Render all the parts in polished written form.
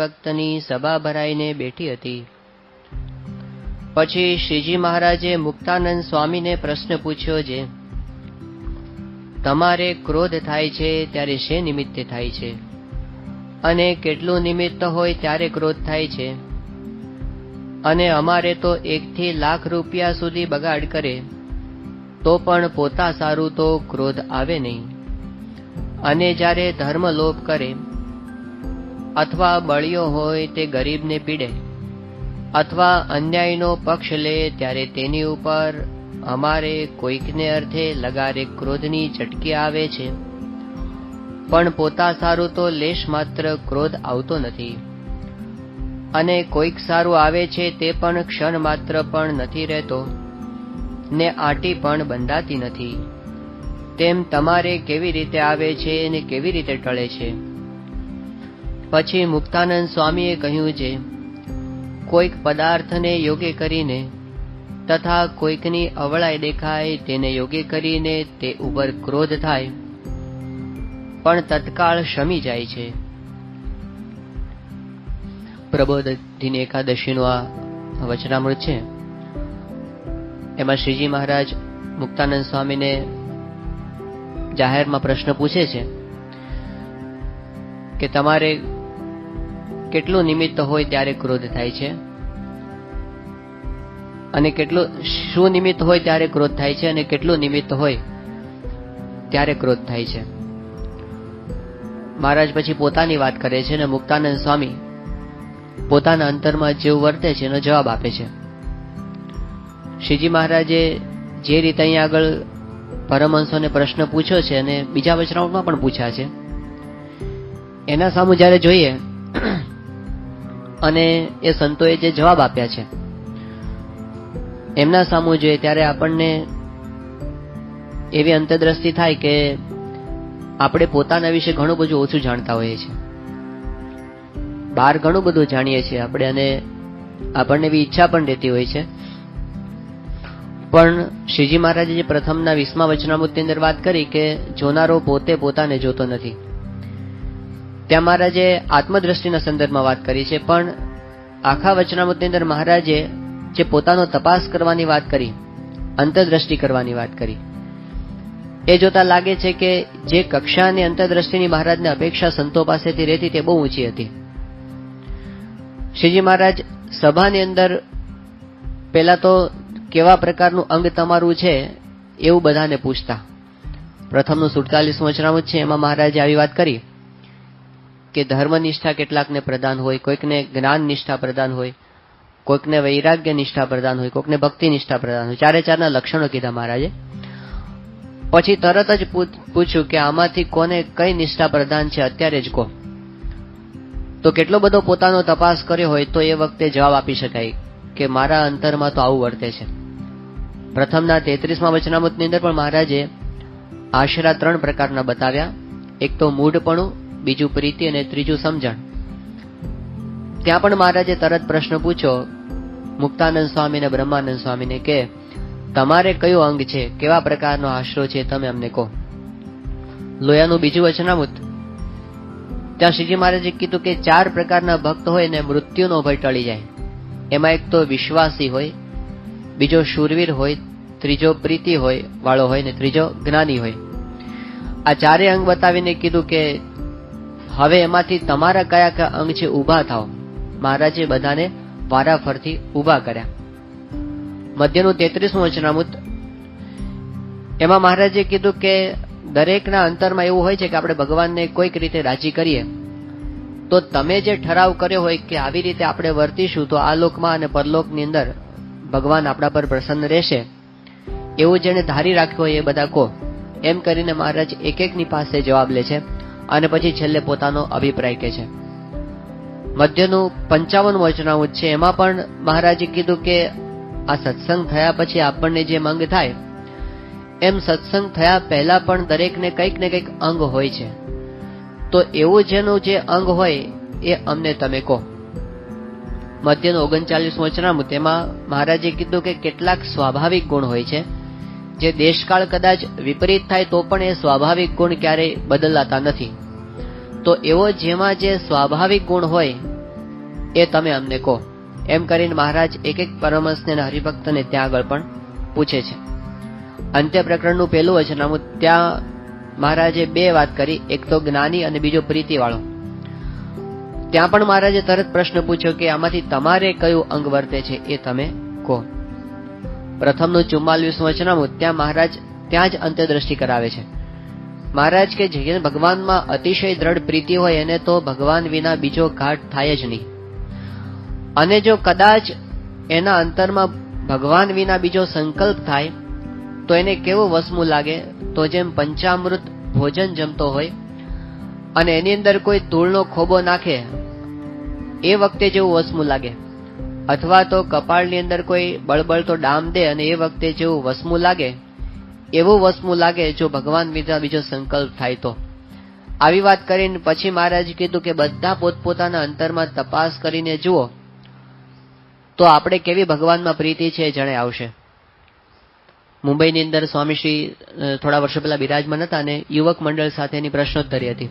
ભક્તની સભા ભરાઈને બેઠી હતી. પછી શ્રીજી મહારાજે મુક્તાનંદ સ્વામીને પ્રશ્ન પૂછ્યો છે, તમારે ક્રોધ થાય છે ત્યારે શે નિમિત્તે થાય છે, અને કેટલું નિમિત્ત હોય ત્યારે ક્રોધ થાય છે? અને અમારે તો 1 થી લાખ રૂપિયા સુધી બગાડ કરે તો પણ પોતા સારું તો ક્રોધ આવે નહીં. અને જ્યારે ધર્મ લોપ કરે અથવા બળિયો હોય તે ગરીબને પીડે અથવા અન્યાયનો પક્ષ લે ત્યારે તેની ઉપર અમારે કોઈકને અર્થે લગારે ક્રોધની ચટકી આવે છે, પણ પોતા સારું તો લેશ માત્ર ક્રોધ આવતો નથી. અને કોઈક સારું આવે છે તે પણ ક્ષણ માત્ર પણ નથી રહેતો, ને આંટી પણ બંધાતી નથી. તેમ તમારે કેવી રીતે આવે છે અને કેવી રીતે ટળે છે? પછી મુક્તાનંદ સ્વામીએ કહ્યું છે, કોઈક પદાર્થને યોગ્ય કરીને તથા કોઈકની અવળાઈ દેખાય તેને યોગ્ય કરીને તે ઉપર ક્રોધ થાય, પણ તત્કાળ શમી જાય છે. પ્રબોધિની એકાદશીનું આ વચનામૃત છે. એમાં શ્રીજી મહારાજ મુક્તાનંદ સ્વામીને જાહેરમાં પ્રશ્ન પૂછે છે કે તમારે કેટલું નિમિત્ત હોય ત્યારે ક્રોધ થાય છે, અને કેટલું શું નિમિત્ત હોય ત્યારે ક્રોધ થાય છે, અને કેટલું નિમિત્ત હોય ત્યારે ક્રોધ થાય છે. મહારાજ પછી પોતાની વાત કરે છે, અને મુક્તાનંદ સ્વામી પોતાના અંતરમાં જેવું વર્તે છે એનો જવાબ આપે છે. શ્રીજી મહારાજે જે રીતે અહીંયા આગળ પરમહંસોને પ્રશ્ન પૂછ્યો છે અને બીજા વચનામૃતમાં પણ પૂછ્યા છે, એના સામું જયારે જોઈએ અને એ સંતોએ જે જવાબ આપ્યા છે એમના સામું જોઈએ ત્યારે આપણને એવી અંતરદ્રષ્ટિ થાય કે આપણે પોતાના વિશે ઘણું બધું ઓછું જાણતા હોઈએ છીએ. બહાર ઘણું બધું જાણીએ છીએ આપણે, અને આપણને એવી ઈચ્છા પણ રહેતી હોય છે. પણ શ્રીજી મહારાજે જે પ્રથમના 20મા વચનામૃતની અંદર વાત કરી કે જોનારો પોતે પોતાને જોતો નથી, ત્યાં મહારાજે આત્મદ્રષ્ટિના સંદર્ભમાં વાત કરી છે. પણ આખા વચનામૃતની અંદર મહારાજે જે પોતાનો તપાસ કરવાની વાત કરી, અંતરદ્રષ્ટિ કરવાની વાત કરી, એ જોતા લાગે છે કે જે કક્ષાની અંતરદ્રષ્ટિની મહારાજને અપેક્ષા સંતો પાસેથી રહેતી તે બહુ ઊંચી હતી. શ્રીજી મહારાજ સભાની અંદર પહેલા તો કેવા પ્રકારનું અંગ તમારું છે એવું બધાને પૂછતા. પ્રથમનું 47મું વચનામૃત છે, એમાં મહારાજે આવી વાત કરી કે ધર્મ નિષ્ઠા કેટલાકને પ્રદાન હોય, કોઈકને જ્ઞાન નિષ્ઠા પ્રદાન હોય, કોઈકને વૈરાગ્ય નિષ્ઠા પ્રદાન હોય, કોઈકને ભક્તિ નિષ્ઠા પ્રદાન હોય. 4 લક્ષણો કીધા મહારાજે. પછી તરત જ પૂછ્યું કે આમાંથી કોને કઈ નિષ્ઠા પ્રદાન છે અત્યારે જ કહો. તો કેટલો બધો પોતાનો તપાસ કર્યો હોય તો એ વખતે જવાબ આપી શકાય કે મારા અંતરમાં તો આવું વર્તે છે. પ્રથમના 33મા વચનામૃતની અંદર પણ મહારાજે આશરા 3 પ્રકારના બતાવ્યા. એક તો મૂઢપણું, બીજું પ્રીતિ અને ત્રીજું સમજણ. ત્યાં પણ મહારાજે તરત પ્રશ્ન પૂછ્યો મુક્તાનંદ સ્વામી અને બ્રહ્માનંદ સ્વામીને કે તમારે કયું અંગ છે, કેવા પ્રકારનો આશરો છે, તમે અમને કહો. લોયાનું બીજું વચનામૃત, ત્યાં શ્રીજી મહારાજે કીધું કે 4 પ્રકારના ભક્ત હોય ને મૃત્યુનો ભય ટળી જાય. એમાં એક તો વિશ્વાસી હોય, બીજો શૂરવીર હોય, ત્રીજો પ્રીતિ હોય વાળો હોય ને ત્રીજો જ્ઞાની હોય. આ 4 અંગ બતાવીને કીધું કે હવે એમાંથી તમારા કયા કયા અંગ છે ઊભા થાઓ. મહારાજે બધાને વારાફરથી ઊભા કર્યા. મધ્યનું 33મું વચનામૃત, એમાં મહારાજે કીધું કે દરેકના અંતરમાં એવું હોય છે કે આપણે ભગવાનને કોઈક રીતે રાજી કરીએ તો તમે જે ઠરાવ કર્યો હોય કે આવી રીતે આપણે વર્તીશું તો આ લોકમાં અને પરલોકની અંદર ભગવાન આપણા પર પ્રસન્ન રહેશે, એવું જેને ધારી રાખ્યું હોય એ બધા કહો. એમ કરીને મહારાજ એક એકની પાસે જવાબ લે છે અને પછી છેલ્લે પોતાનો અભિપ્રાય કહે છે. મધ્યનું 55મું વચનામૃત છે, એમાં પણ મહારાજે કીધું કે આ સત્સંગ થયા પછી આપણને જે મંગ થાય એમ સત્સંગ થયા પહેલા પણ દરેકને કંઈક ને કંઈક અંગ હોય છે, તો એવું જેનું જે અંગ હોય એ અમને તમે કહો. મધ્યનું 39મું વચનામૃત, એમાં મહારાજે કીધું કે કેટલાક સ્વાભાવિક ગુણ હોય છે જે દેશકાળ કદાચ વિપરીત થાય તો પણ એ સ્વાભાવિક ગુણ ક્યારેય બદલાતા નથી. તો એવો જેમાં જે સ્વાભાવિક ગુણ હોય એ તમે અમને કહો. એમ કરીને મહારાજ એક એક પરમહંસને અને હરિભક્તને ત્યાં આગળ પણ પૂછે છે. અંત્ય પ્રકરણનું પહેલું વચનામૃત, ત્યાં મહારાજે બે વાત કરી, એક તો જ્ઞાની અને બીજો પ્રીતિવાળો. ત્યાં પણ મહારાજે તરત પ્રશ્ન પૂછ્યો કે આમાંથી તમારે કયું અંગ વર્તે છે એ તમે કહો. પ્રથમનું 44મું વચનામૃત, ત્યાં મહારાજ ત્યાં જ અંત્યદ્રષ્ટિ કરાવે છે. મહારાજ કે જે ભગવાનમાં અતિશય દ્રઢ પ્રીતિ હોય એને તો ભગવાન વિના બીજો ઘાટ થાય જ નહીં. અને જો કદાચ એના અંતરમાં ભગવાન વિના બીજો સંકલ્પ થાય તો એને કેવું વસમું લાગે, તો જેમ પંચામૃત ભોજન જમતો હોય અને એની અંદર કોઈ ધૂળનો ખોબો નાખે એ વખતે જેવું વસમું લાગે, અથવા તો કપાળની અંદર કોઈ બળબળતો ડામ દે અને એ વખતે જેવું વસમું લાગે એવું વસમું લાગે જો ભગવાન વિના બીજો સંકલ્પ થાય તો. આવી વાત કરીને પછી મહારાજે કીધું કે બધા પોતપોતાના અંતરમાં તપાસ કરીને જુઓ તો આપણે કેવી ભગવાનમાં પ્રીતિ છે એ જણે આવશે. મુંબઈની અંદર સ્વામીશ્રી થોડા વર્ષો પહેલા બિરાજમાન હતા અને યુવક મંડળ સાથેની પ્રશ્નોત્તરી હતી.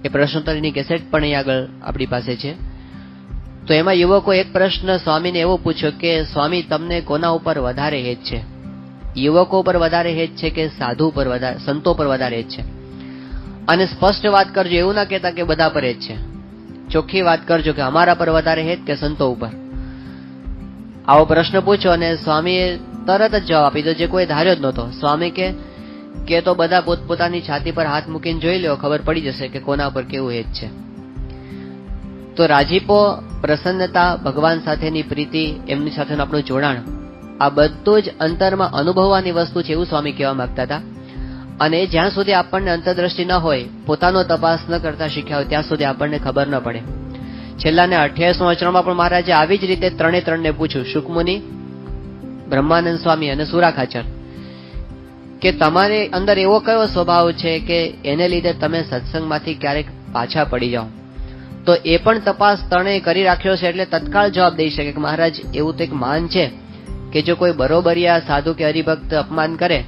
એ પ્રશ્નોત્તરીની કેસેટ પણ અહીં આગળ આપણી પાસે છે. તો એમાં યુવકો એક પ્રશ્ન સ્વામીને એવો પૂછ્યો કે સ્વામી, તમને કોના ઉપર વધારે હેત છે? યુવકો પર વધારે હેત છે કે સાધુ પર વધારે, સંતો પર વધારે હેત છે? અને સ્પષ્ટ વાત કરજો, એવું ના કહેતા કે બધા પર હેત છે. ચોખ્ખી વાત કરજો કે અમારા પર વધારે હેત કે સંતો ઉપર. આવો પ્રશ્ન પૂછો અને સ્વામીએ તરત જ જવાબ આપી દો, જે કોઈ ધાર્યો જ નહોતો. સ્વામી કે તો બધા પોતપોતાની છાતી પર હાથ મૂકીને જોઈ લો, ખબર પડી જશે કે કોના પર કેવું હેત છે. તો રાજીપો, પ્રસન્નતા, ભગવાન સાથેની પ્રીતિ, એમની સાથેનું આપણું જોડાણ, આ બધું જ અંતરમાં અનુભવવાની વસ્તુ છે એવું સ્વામી કહેવા માંગતા હતા. અને જ્યાં સુધી આપણને અંતરદ્રષ્ટિ ન હોય, પોતાનો તપાસ ન કરતા શીખ્યા હોય, ત્યાં સુધી આપણને ખબર ન પડે. છેલ્લા ને 28મા વચનામાં પણ મહારાજે આવી જ રીતે ત્રણને પૂછ્યું, શુકમુનિ, બ્રહ્માનંદ સ્વામી અને સુરાખાચર, કે તમારે અંદર એવો કયો સ્વભાવ છે કે એને લીધે તમે સત્સંગમાંથી ક્યારેક પાછા પડી જાઓ? તો એ પણ તપાસ ત્રણેય કરી રાખ્યો છે એટલે તત્કાળ જવાબ દઈ શકે કે મહારાજ એવું તો એક માન છે કે જો કોઈ બરોબરિયા સાધુ કે હરિભક્ત અપમાન કરે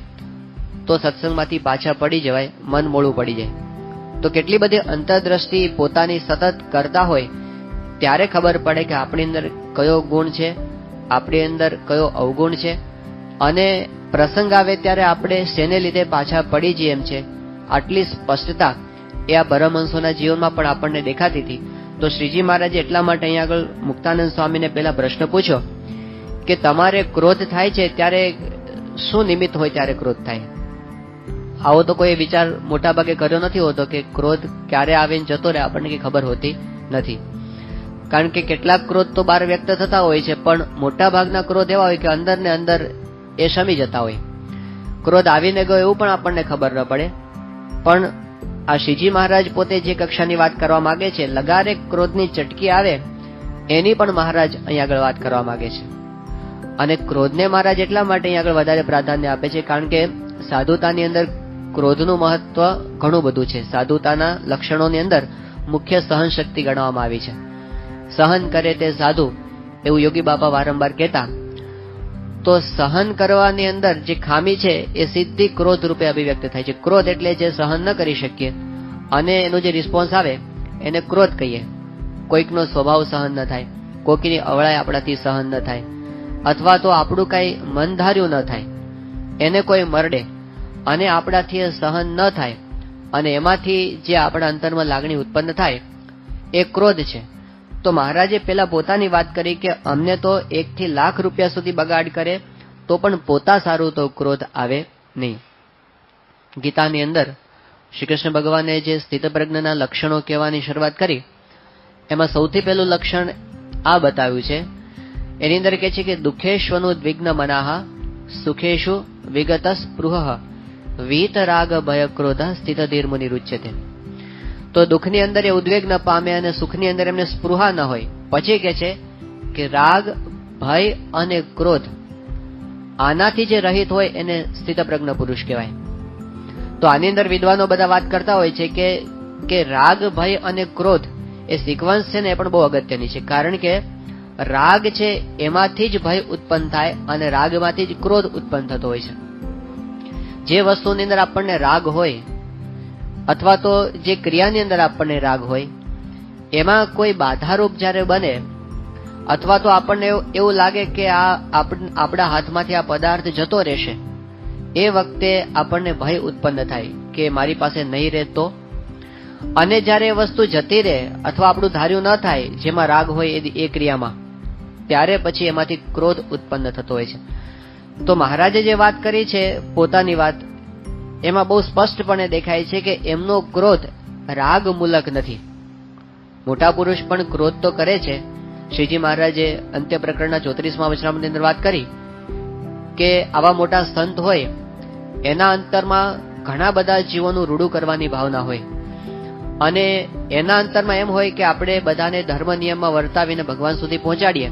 તો સત્સંગમાંથી પાછા પડી જવાય, મન મોડું પડી જાય. તો કેટલી બધી અંતરદ્રષ્ટિ પોતાની સતત કરતા હોય ત્યારે ખબર પડે કે આપણી અંદર કયો ગુણ છે, આપણી અંદર કયો અવગુણ છે, અને પ્રસંગ આવે ત્યારે આપણે શેને લીધે પાછા પડી જઈએ એમ છે. આટલી સ્પષ્ટતા એ આ પરમહંસોના જીવનમાં પણ આપણને દેખાતી હતી. તો શ્રીજી મહારાજે એટલા માટે અહીંયા આગળ મુક્તાનંદ સ્વામીને પહેલા પ્રશ્ન પૂછ્યો કે તમારે ક્રોધ થાય છે ત્યારે શું નિમિત્ત હોય ત્યારે ક્રોધ થાય? આવો તો કોઈ વિચાર મોટા ભાગે કર્યો નથી હોતો કે ક્રોધ ક્યારે આવીને જતો રહે આપણને કઈ ખબર હોતી નથી. કારણ કે કેટલાક ક્રોધ તો બહાર વ્યક્ત થતા હોય છે, પણ મોટા ભાગના ક્રોધ એવા હોય કે અંદર ને અંદર એ શમી જતા હોય. ક્રોધ આવીને ગયો એવું પણ આપણને ખબર ન પડે. પણ આ શ્રીજી મહારાજ પોતે જે કક્ષાની વાત કરવા માંગે છે, લગારે ક્રોધની ચટકી આવે એની પણ મહારાજ અહીં આગળ વાત કરવા માંગે છે. અને ક્રોધને મહારાજ એટલા માટે અહીં આગળ વધારે પ્રાધાન્ય આપે છે કારણ કે સાધુતાની અંદર ક્રોધનું મહત્વ ઘણું બધું છે. સાધુતાના લક્ષણોની અંદર મુખ્ય સહન શક્તિ ગણવામાં આવી છે. સહન કરે તે સાધુ, એવું યોગી બાપા વારંવાર કહેતા. તો સહન કરવાની અંદર જે ખામી છે એ સીધી ક્રોધ રૂપે અભિવ્યક્ત થાય છે. ક્રોધ એટલે જે સહન ન કરી શકીએ અને એનો જે રિસ્પોન્સ આવે એને ક્રોધ કહીએ. કોઈકનો સ્વભાવ સહન ન થાય, કોઈકની અવળાઈ આપણાથી સહન ન થાય, અથવા તો આપણું કઈ મન ધાર્યું ન થાય, એને કોઈ મરડે અને આપણાથી સહન ન થાય અને એમાંથી જે આપણા અંતરમાં લાગણી ઉત્પન્ન થાય એ ક્રોધ છે. તો મહારાજે પેલા પોતાની વાત કરી કે અમને તો 1 થી લાખ રૂપિયા સુધી બગાડ કરે તો પણ પોતા સારું તો ક્રોધ આવે નહીં. ગીતાની અંદર શ્રી કૃષ્ણ ભગવાને જે સ્થિતપ્રજ્ઞના લક્ષણો કહેવાની શરૂઆત કરી એમાં સૌથી પહેલું લક્ષણ આ બતાવ્યું છે. એની અંદર કહે છે કે દુઃખેશ્વનું દ્વિગ્ન મનાહા સુખેશુ વિગત સ્પૃહ વીત રાગ ભય ક્રોધ સ્થિત ધીર મુનિ રુચ્યતે. તો દુઃખની અંદર એ ઉદ્વેગ ન પામે અને સુખની અંદર એમને સ્પૃહા ન હોય. પછી કે છે કે રાગ, ભય અને ક્રોધ આનાથી જે રહિત હોય એને સ્થિતપ્રજ્ઞ પુરુષ કહેવાય. તો આની અંદર વિદ્વાનો બધા વાત કરતા હોય છે કે રાગ, ભય અને ક્રોધ એ સિક્વન્સ છે ને એ પણ બહુ અગત્યની છે. કારણ કે રાગ છે એમાંથી જ ભય ઉત્પન્ન થાય અને રાગમાંથી જ ક્રોધ ઉત્પન્ન થતો હોય છે. જે વસ્તુની અંદર આપણને રાગ હોય અથવા તો જે ક્રિયાની અંદર આપણને રાગ હોય એમાં કોઈ બાધારૂપ જ્યારે બને અથવા તો આપણને એવું લાગે કે આ આપણા હાથમાંથી આ પદાર્થ જતો રહેશે, એ વખતે આપણને ભય ઉત્પન્ન થાય કે મારી પાસે નહીં રહે તો. અને જ્યારે એ વસ્તુ જતી રહે અથવા આપણું ધાર્યું ન થાય, જેમાં રાગ હોય એ ક્રિયામાં, ત્યારે પછી એમાંથી ક્રોધ ઉત્પન્ન થતો હોય છે. તો મહારાજે જે વાત કરી છે પોતાની વાત, એમાં બહુ સ્પષ્ટપણે દેખાય છે કે એમનો ક્રોધ રાગ મૂલક નથી. મોટા પુરુષ પણ ક્રોધ તો કરે છે. શ્રીજી મહારાજે અંત્ય પ્રકરણના 34મા વચનામૃતની અંદર વાત કરી કે આવા મોટા સંત હોય એના અંતરમાં ઘણા બધા જીવોનું રૂડું કરવાની ભાવના હોય, અને એના અંતરમાં એમ હોય કે આપણે બધાને ધર્મ નિયમમાં વર્તાવીને ભગવાન સુધી પહોંચાડીએ,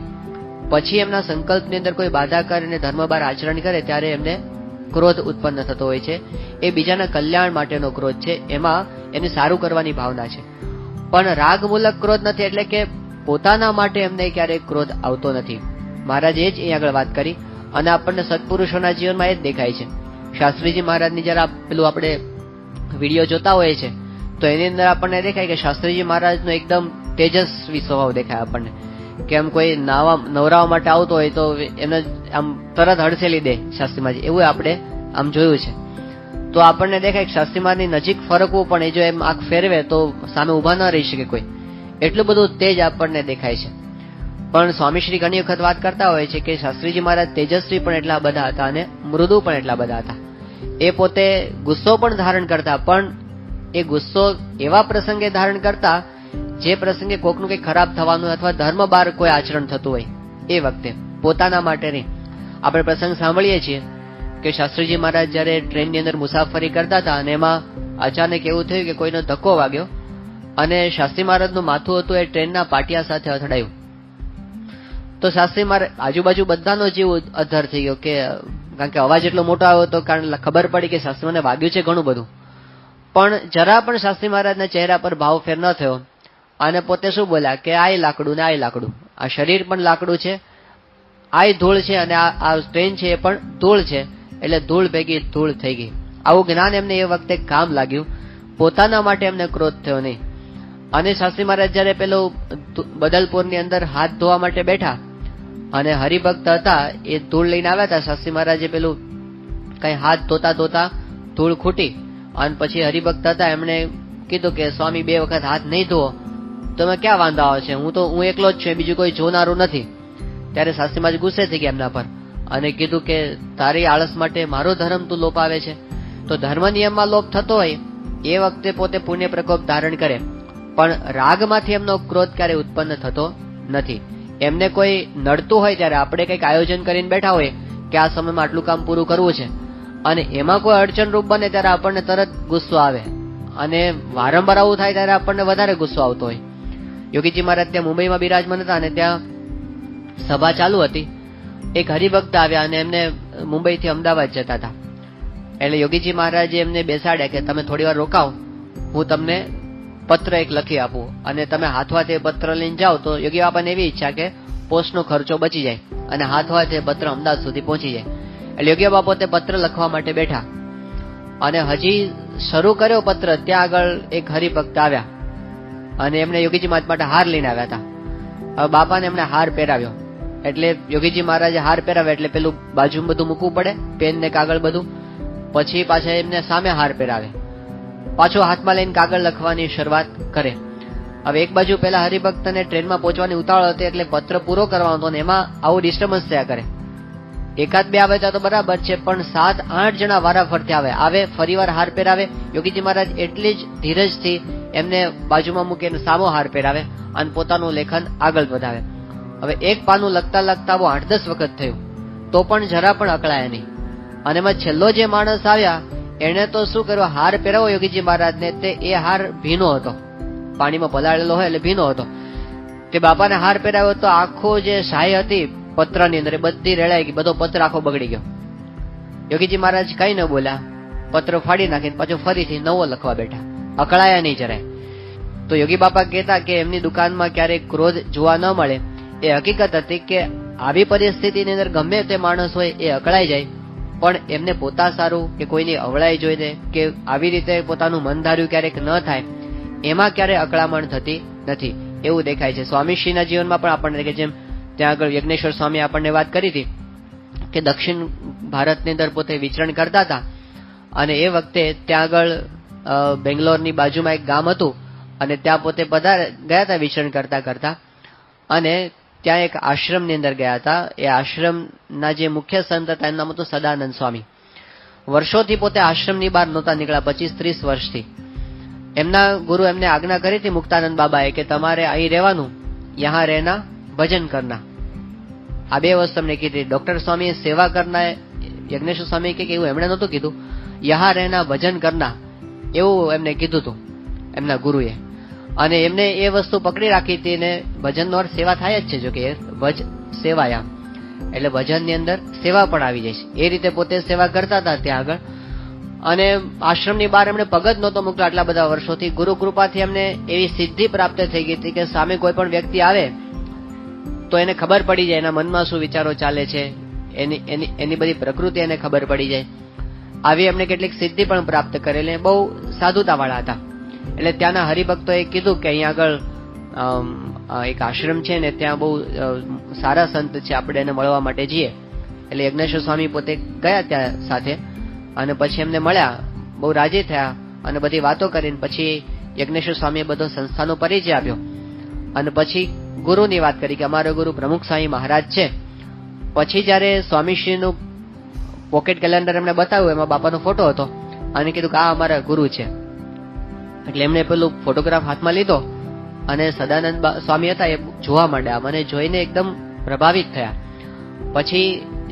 પછી એમના સંકલ્પની અંદર કોઈ બાધા કરીને ધર્મ બહાર આચરણ કરે ત્યારે એમને ક્રોધ ઉત્પન્ન થતો હોય છે. એ બીજાના કલ્યાણ માટેનો ક્રોધ છે, એમાં એને સારું કરવાની ભાવના છે. પણ રાગમૂલક ક્રોધ નથી, એટલે કે પોતાના માટે એમને ક્યારેય ક્રોધ આવતો નથી. મહારાજે એ જ અહીં આગળ વાત કરી, અને આપણને સત્પુરુષોના જીવનમાં એ જ દેખાય છે. શાસ્ત્રીજી મહારાજની જયારે પેલું આપણે વિડીયો જોતા હોઈએ છે તો એની અંદર આપણને દેખાય કે શાસ્ત્રીજી મહારાજનો એકદમ તેજસ્વી સ્વભાવ દેખાય આપણને, કે આમ કોઈ નવરાવા માટે આવતો હોય તો એમને આમ તરત હડસેલી દે શાસ્ત્રીમાજી, એવું આપણે આમ જોયું છે. તો આપણને દેખાય કે શાસ્ત્રીમાની નજીક ફરકવું પણ એ જો એમ આંખ ફેરવે તો સામે ઉભા ન રહી શકે કોઈ, એટલું બધું તેજ આપણને દેખાય છે. પણ સ્વામીશ્રી ઘણી વખત વાત કરતા હોય છે કે શાસ્ત્રીજી મહારાજ તેજસ્વી પણ એટલા બધા હતા અને મૃદુ પણ એટલા બધા હતા. એ પોતે ગુસ્સો પણ ધારણ કરતા, પણ એ ગુસ્સો એવા પ્રસંગે ધારણ કરતા જે પ્રસંગે કોકનું કંઈ ખરાબ થવાનું અથવા ધર્મ બહાર કોઈ આચરણ થતું હોય એ વખતે, પોતાના માટે નહીં. આપણે પ્રસંગ સાંભળીએ છીએ કે શાસ્ત્રીજી મહારાજ જયારે ટ્રેનની અંદર મુસાફરી કરતા હતા અને એમાં અચાનક એવું થયું કે કોઈનો ધક્કો વાગ્યો અને શાસ્ત્રી મહારાજનું માથું હતું એ ટ્રેનના પાટિયા સાથે અથડાયું. તો શાસ્ત્રી મહારાજ આજુબાજુ બધાનો જીવ અધ્ધર થઈ ગયો, કે કારણ કે અવાજ એટલો મોટો આવ્યો હતો, કારણ ખબર પડી કે શાસ્ત્રીને વાગ્યું છે ઘણું બધું. પણ જરા પણ શાસ્ત્રી મહારાજના ચહેરા પર ભાવ ફેર ન થયો, અને પોતે શું બોલ્યા કે આ લાકડું ને આ લાકડું, આ શરીર પણ લાકડું છે, આ ધૂળ છે, અને આ ટ્રેન છે એ પણ ધૂળ છે, એટલે ધૂળ ભેગી ધૂળ થઈ ગઈ. આવું જ્ઞાન એમને એ વખતે કામ લાગ્યું, પોતાના માટે એમને ક્રોધ થયો નહીં. અને શાસ્ત્રી મહારાજ જયારે પેલું બદલપુરની અંદર હાથ ધોવા માટે બેઠા અને હરિભક્ત હતા એ ધૂળ લઈને આવ્યા હતા, શાસ્ત્રી મહારાજે પેલું કઈ હાથ ધોતા ધોતા ધૂળ ખૂટી, અને પછી હરિભક્ત હતા એમણે કીધું કે સ્વામી 2 વખત હાથ નહીં ધોવો તમે ક્યાં વાંધો આવે છે, હું એકલો જ છું, બીજું કોઈ જોનારું નથી. ત્યારે શાસ્ત્રી મહારાજ ગુસ્સે થઈ ગયા એમના પર અને કીધું કે તારી આળસ માટે મારો ધર્મ તું લોપાવે છે. તો ધર્મ નિયમમાં લોપ થતો હોય એ વખતે પોતે પુણ્ય પ્રકોપ ધારણ કરે, પણ રાગમાંથી એમનો ક્રોધ ક્યારે ઉત્પન્ન થતો નથી. એમને કોઈ નડતું હોય ત્યારે આપણે કંઈક આયોજન કરીને બેઠા હોય કે આ સમયમાં આટલું કામ પૂરું કરવું છે, અને એમાં કોઈ અડચણરૂપ બને ત્યારે આપણને તરત ગુસ્સો આવે, અને વારંવાર આવું થાય ત્યારે આપણને વધારે ગુસ્સો આવતો હોય. યોગીજી મહારાજ ત્યાં મુંબઈમાં બિરાજમાન હતા અને ત્યાં સભા ચાલુ હતી. એક હરિભક્ત આવ્યા અને એમને મુંબઈથી અમદાવાદ જતા હતા, એટલે યોગીજી મહારાજે એમને બેસાડ્યા કે તમે થોડી વાર રોકાવો, હું તમને પત્ર એક લખી આપું, અને તમે હાથવાથી પત્ર લઈને જાઓ તો યોગી બાપાને એવી ઈચ્છા કે પોસ્ટનો ખર્ચો બચી જાય અને હાથવાથી પત્ર અમદાવાદ સુધી પહોંચી જાય. એટલે યોગી બાપા તે પત્ર લખવા માટે બેઠા, અને હજી શરૂ કર્યો પત્ર ત્યાં આગળ એક હરિભક્ત આવ્યા અને એમને યોગીજી મહારાજ માટે હાર લઈને આવ્યા હતા. હવે બાપાને એમને હાર પહેરાવ્યો, એટલે યોગીજી મહારાજે હાર પહેરાવ્યો એટલે પેલું બાજુમાં બધું મૂકવું પડે, પેન ને કાગળ બધું, પછી પાછા એમને સામે હાર પહેરાવે, પાછો હાથમાં લઈને કાગળ લખવાની શરૂઆત કરે. હવે એક બાજુ પેલા હરિભક્તને ટ્રેનમાં પહોંચવાની ઉતાવળ હતી એટલે પત્ર પૂરો કરવાનો હતો, ને એમાં આવું ડિસ્ટર્બન્સ થયા કરે. 1-2 આવે તો બરાબર છે, પણ 7-8 જણા વારાફરથી આવે, ફરીવાર હાર પહેરાવે. યોગીજી મહારાજ એટલી જ ધીરજથી એમને બાજુમાં મૂકીને સામો હાર પહેરાવે અને પોતાનું લેખન આગળ વધાવે. હવે એક પાનું લખતા લખતા 8-10 વખત થયું તો પણ જરા પણ અકળાયા નહીં. અને એમાં છેલ્લો જે માણસ આવ્યા એને તો શું કર્યું, હાર પહેરાવો યોગીજી મહારાજને, તે એ હાર ભીનો હતો, પાણીમાં પલાળેલો હોય એટલે ભીનો હતો. તે બાપાને હાર પહેરાવ્યો તો આખો જે શાહી હતી પત્રની અંદર બધી રેડાઈ ગઈ, બધો પત્ર આખો બગડી ગયો. યોગીજી મહારાજ કઈ ન બોલ્યા, પત્ર ફાડી નાખીને પાછો ફરીથી નવો લખવા બેઠા, અકળાયા નહીં જરાય. તો યોગી બાપા કહેતા કે એમની દુકાનમાં ક્યારેક ક્રોધ જોવા ન મળે. એ હકીકત હતી કે આવી પરિસ્થિતિની અંદર ગમે તે માણસ હોય એ અકળાઈ જાય, પણ એમને પોતા સારું કે કોઈની અવળાઈ જોઈને કે આવી રીતે પોતાનું મન ધાર્યું ક્યારેક ન થાય, એમાં ક્યારે અકળામણ થતી નથી. એવું દેખાય છે. સ્વામીશ્રીના જીવનમાં પણ આપણને કે જેમ ત્યાં આગળ યજ્ઞેશ્વર સ્વામી આપણને વાત કરી હતી કે દક્ષિણ ભારતની અંદર પોતે વિચરણ કરતા હતા અને એ વખતે ત્યાં આગળ બેંગ્લોરની બાજુમાં એક ગામ હતું અને ત્યાં પોતે ગયા હતા વિચરણ કરતા કરતા અને ત્યાં એક આશ્રમની અંદર ગયા હતા. એ આશ્રમના જે મુખ્ય સંત હતા એનું નામ હતું સદાનંદ સ્વામી. વર્ષોથી પોતે આશ્રમની બહાર નહોતા નીકળ્યા, 25-30 વર્ષથી. એમના ગુરુ એમને આજ્ઞા કરી હતી મુક્તાનંદ બાબાએ કે તમારે અહીં રહેવાનું, યહાં રહેના, ભજન કરના. આ બે વસ્તુ એમને કીધી. ડોક્ટર સ્વામીએ સેવા કરના, યજ્ઞેશ્વર સ્વામી કે એવું એમણે નહોતું કીધું, યહાં રહેના ભજન કરના એવું એમને કીધું હતું એમના ગુરુએ. અને એમને એ વસ્તુ પકડી રાખી હતી ને ભજનનો અર્થ સેવા થાય જ છે. જો કે ભજ સેવાયા એટલે ભજનની અંદર સેવા પણ આવી જાય છે. એ રીતે પોતે સેવા કરતા હતા ત્યાં આગળ. અને આશ્રમની બહાર એમણે પગ જ નહોતો મૂકતો આટલા બધા વર્ષોથી. ગુરુ કૃપાથી એમને એવી સિદ્ધિ પ્રાપ્ત થઈ ગઈ હતી કે સામે કોઈ પણ વ્યક્તિ આવે તો એને ખબર પડી જાય એના મનમાં શું વિચારો ચાલે છે, એની બધી પ્રકૃતિ એને ખબર પડી જાય. આવી એમને કેટલીક સિદ્ધિ પણ પ્રાપ્ત કરેલી. બહુ સાધુતા વાળા હતા. એટલે ત્યાંના હરિભક્તોએ કીધું કે અહીંયા આગળ એક આશ્રમ છે ને ત્યાં બહુ સારા સંત છે, આપણે એને મળવા માટે જઈએ. એટલે યજ્ઞેશ્વર સ્વામી પોતે ગયા ત્યાં સાથે અને પછી એમને મળ્યા, બહુ રાજી થયા અને બધી વાતો કરીને પછી યજ્ઞેશ્વર સ્વામીએ બધો સંસ્થાનો પરિચય આપ્યો અને પછી ગુરુની વાત કરી કે અમારો ગુરુ પ્રમુખ સ્વામી મહારાજ છે. પછી જયારે સ્વામીશ્રીનું પોકેટ કેલેન્ડર એમને બતાવ્યું, એમાં બાપાનો ફોટો હતો અને કીધું કે આ અમારા ગુરુ છે. એટલે એમને પેલું ફોટોગ્રાફ હાથમાં લીધો અને સદાનંદ સ્વામી હતા એ જોવા માંડ્યા. મને જોઈને એકદમ પ્રભાવિત થયા. પછી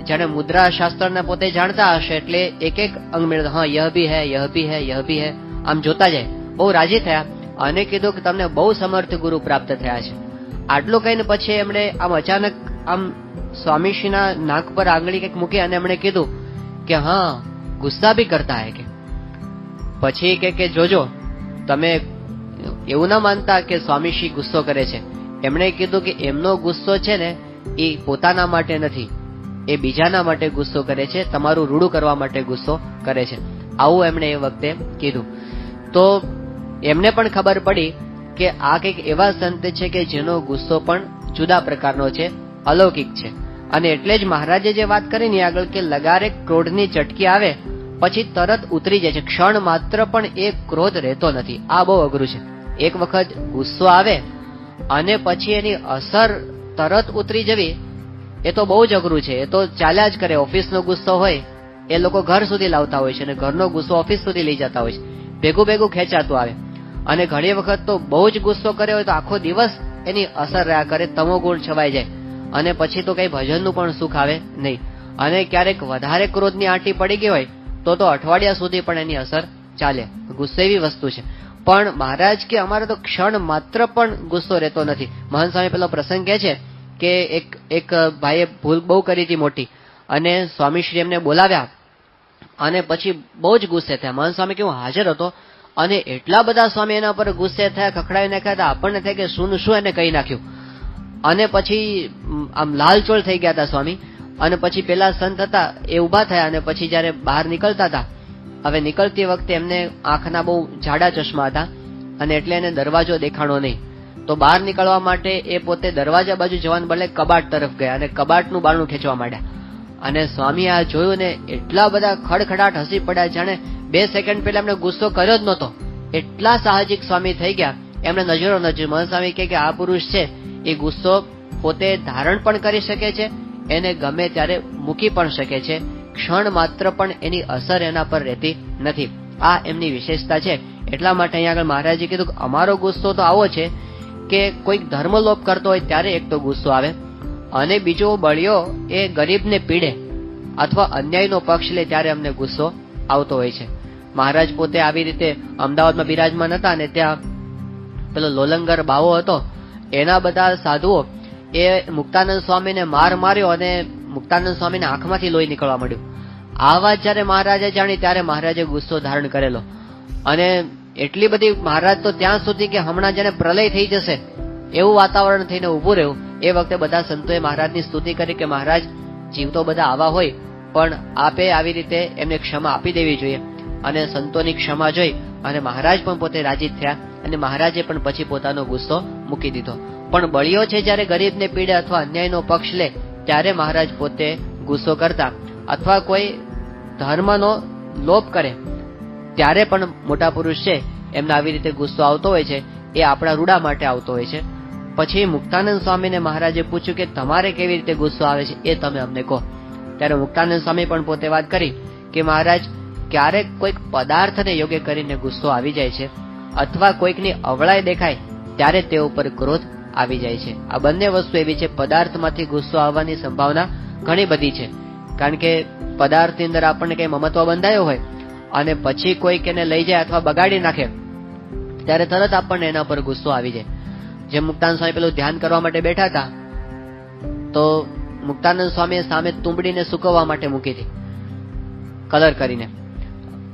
જાણે મુદ્રા શાસ્ત્રના પોતે જાણતા હશે એટલે એક એક અંગ મેળવ, હા યહ ભી હૈ, યહ ભી હૈ, યહ ભી હૈ, આમ જોતા જાય. બહુ રાજી થયા અને કીધું કે તમને બહુ સમર્થ ગુરુ પ્રાપ્ત થયા છે. આટલું કહીને પછી એમણે આમ અચાનક આમ સ્વામીશ્રીના નાક પર આંગળી કંઈક મૂકી અને એમણે કીધું કે હા ગુસ્સા ભી કરતા હે. કે પછી કે જોજો તમે એવું ના માનતા કે સ્વામીશ્રી ગુસ્સો કરે છે. એમણે કીધું કે એમનો ગુસ્સો છે ને એ પોતાના માટે નથી, એ બીજાના માટે ગુસ્સો કરે છે, તમારું રૂડું કરવા માટે ગુસ્સો કરે છે. આવું એમણે એ વખતે કીધું. તો એમને પણ ખબર પડી કે આ કંઈક એવા સંત છે કે જેનો ગુસ્સો પણ જુદા પ્રકારનો છે, અલૌકિક છે. અને એટલે જ મહારાજે જે વાત કરી ને આગળ કે લગારે ક્રોધની ચટકી આવે પછી તરત ઉતરી જાય છે, ક્ષણ માત્ર પણ એ ક્રોધ રહેતો નથી. આ બહુ અઘરું છે. એક વખત ગુસ્સો આવે અને પછી એની અસર તરત ઉતરી જવી એ તો બહુ જ અઘરું છે. એ તો ચાલ્યા જ કરે. ઓફિસનો ગુસ્સો હોય એ લોકો ઘર સુધી લાવતા હોય છે અને ઘરનો ગુસ્સો ઓફિસ સુધી લઈ જતા હોય છે. ભેગું ભેગું ખેંચાતું આવે. અને ઘણી વખત તો બહુ જ ગુસ્સો કર્યો હોય તો આખો દિવસ એની અસર રહ્યા કરે, તમો ગુણ છવાઈ જાય અને પછી તો કઈ ભજનનું પણ સુખ આવે નહીં. અને ક્યારેક વધારે ક્રોધની આંટી પડી ગઈ હોય તો અઠવાડિયા સુધી પણ એની અસર ચાલે. ગુસ્સો એવી વસ્તુ છે. પણ મહારાજ કે અમારે તો ક્ષણ માત્ર પણ ગુસ્સો રહેતો નથી. મહંત સ્વામી પેલો પ્રસંગ કહે છે કે એક ભાઈએ ભૂલ બહુ કરી હતી મોટી અને સ્વામીશ્રી એમને બોલાવ્યા અને પછી બહુ જ ગુસ્સે થયા. મહંત સ્વામી કે હું હાજર હતો અને એટલા બધા સ્વામી એના પર ગુસ્સે થયા, ખખડાવી નાખ્યા હતા. આપણને થાય કે શું એને કહી નાખ્યું. અને પછી આમ લાલચોળ થઈ ગયા હતા સ્વામી. અને પછી પેલા સંત હતા એ ઉભા થયા અને પછી જયારે બહાર નીકળતા હતા, હવે નીકળતી વખતે એમને આંખના બહુ જાડા ચશ્મા હતા અને એટલે એને દરવાજો દેખાણો નહીં. તો બહાર નીકળવા માટે એ પોતે દરવાજા બાજુ જવાને બદલે કબાટ તરફ ગયા અને કબાટનું બારણું ખેંચવા માંડ્યા. અને સ્વામી આ જોયું ને એટલા બધા ખડખડાટ હસી પડ્યા, જાણે 2 સેકન્ડ પહેલા એમને ગુસ્સો કર્યો જ નહોતો. એટલા સાહજિક સ્વામી થઈ ગયા. એમને નજરો નજર. મહંત સ્વામી કે આ પુરુષ છે એ ગુસ્સો પોતે ધારણ પણ કરી શકે છે, એને ગમે ત્યારે મૂકી પણ શકે છે. ક્ષણ માત્ર પણ એની અસર એના પર રહેતી નથી. આ એમની વિશેષતા છે. એટલા માટે અહીંયા આગળ મહારાજે કીધું કે અમારો ગુસ્સો તો આવો છે કે કોઈક ધર્મલોપ કરતો હોય ત્યારે એક તો ગુસ્સો આવે અને બીજો બળિયો એ ગરીબને પીડે અથવા અન્યાયનો પક્ષ લે ત્યારે અમને ગુસ્સો આવતો હોય છે. મહારાજ પોતે આવી રીતે અમદાવાદમાં બિરાજમાન હતા અને ત્યાં પેલો લોલંગર બાવો હતો, એના બધા સાધુઓ એ મુક્તાનંદ સ્વામીને માર્યો અને મુક્તાનંદ સ્વામીને આંખમાંથી લોહી નીકળવા માંડ્યું. આ વાત જયારે મહારાજે જાણી ત્યારે મહારાજે ગુસ્સો ધારણ કરેલો અને એટલી બધી મહારાજ તો ત્યાં સુધી કે હમણાં જેને પ્રલય થઈ જશે એવું વાતાવરણ થઈને ઉભું રહ્યું. એ વખતે બધા સંતોએ મહારાજની સ્તુતિ કરી કે મહારાજ જીવ તો બધા આવા હોય પણ આપે આવી રીતે એમને ક્ષમા આપી દેવી જોઈએ. અને સંતોની ક્ષમા જોઈ અને મહારાજ પણ પોતે રાજી થયા અને મહારાજે પણ પછી પોતાનો ગુસ્સો મૂકી દીધો. પણ બળિયો છે જ્યારે ગરીબને પીડે અથવા અન્યાયનો પક્ષ લે ત્યારે મહારાજ પોતે ગુસ્સો કરતા, અથવા કોઈ ધર્મનો લોપ કરે ત્યારે પણ મોટા પુરુષ છે એમને આવી રીતે ગુસ્સો આવતો હોય છે. એ આપણા રૂડા માટે આવતો હોય છે. પછી મુક્તાનંદ સ્વામીને મહારાજે પૂછ્યું કે તમારે કેવી રીતે ગુસ્સો આવે છે એ તમે અમને કહો. ત્યારે મુક્તાનંદ સ્વામી પણ પોતે વાત કરી કે મહારાજ, ક્યારેક કોઈક પદાર્થને યોગ્ય કરીને ગુસ્સો આવી જાય છે, અથવા કોઈકની અવળાઈ દેખાય ત્યારે તે ઉપર ક્રોધ આવી જાય છે. આ બંને વસ્તુ એવી છે, પદાર્થમાંથી ગુસ્સો આવવાની સંભાવના ઘણી બધી છે. કારણ કે પદાર્થની અંદર આપણને કઈ મમત્વ બંધાયો હોય અને પછી કોઈક એને લઈ જાય અથવા બગાડી નાખે ત્યારે તરત આપણને એના પર ગુસ્સો આવી જાય. જેમ મુક્તાનંદ સ્વામી પેલું ધ્યાન કરવા માટે બેઠા હતા તો મુક્તાનંદ સ્વામીએ સામે તુંબડીને સુકવવા માટે મૂકી હતી કલર કરીને.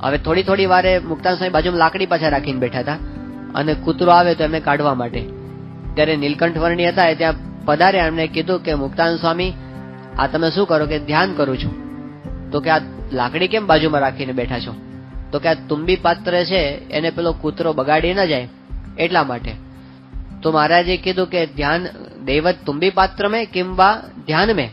હવે થોડી થોડી વારે મુક્તાનંદ સ્વામી બાજુમાં લાકડી પાછા રાખીને બેઠા હતા અને કૂતરો આવે તો એમને કાઢવા માટે. ત્યારે નીલકંઠ વર્ણી હતા ત્યાં પધાર્યા. એમને કીધું કે મુક્તાનંદ સ્વામી, આ તમે શું કરો? કે ધ્યાન કરું છું. તો કે આ લાકડી કેમ બાજુમાં રાખીને બેઠા છો? તો કે આ તુંબી પાત્ર છે એને પેલો કૂતરો બગાડી ન જાય એટલા માટે. તો મહારાજે કીધું કે ધ્યાન દૈવત તુંબી પાત્ર મેં કિંવા ધ્યાન મેં,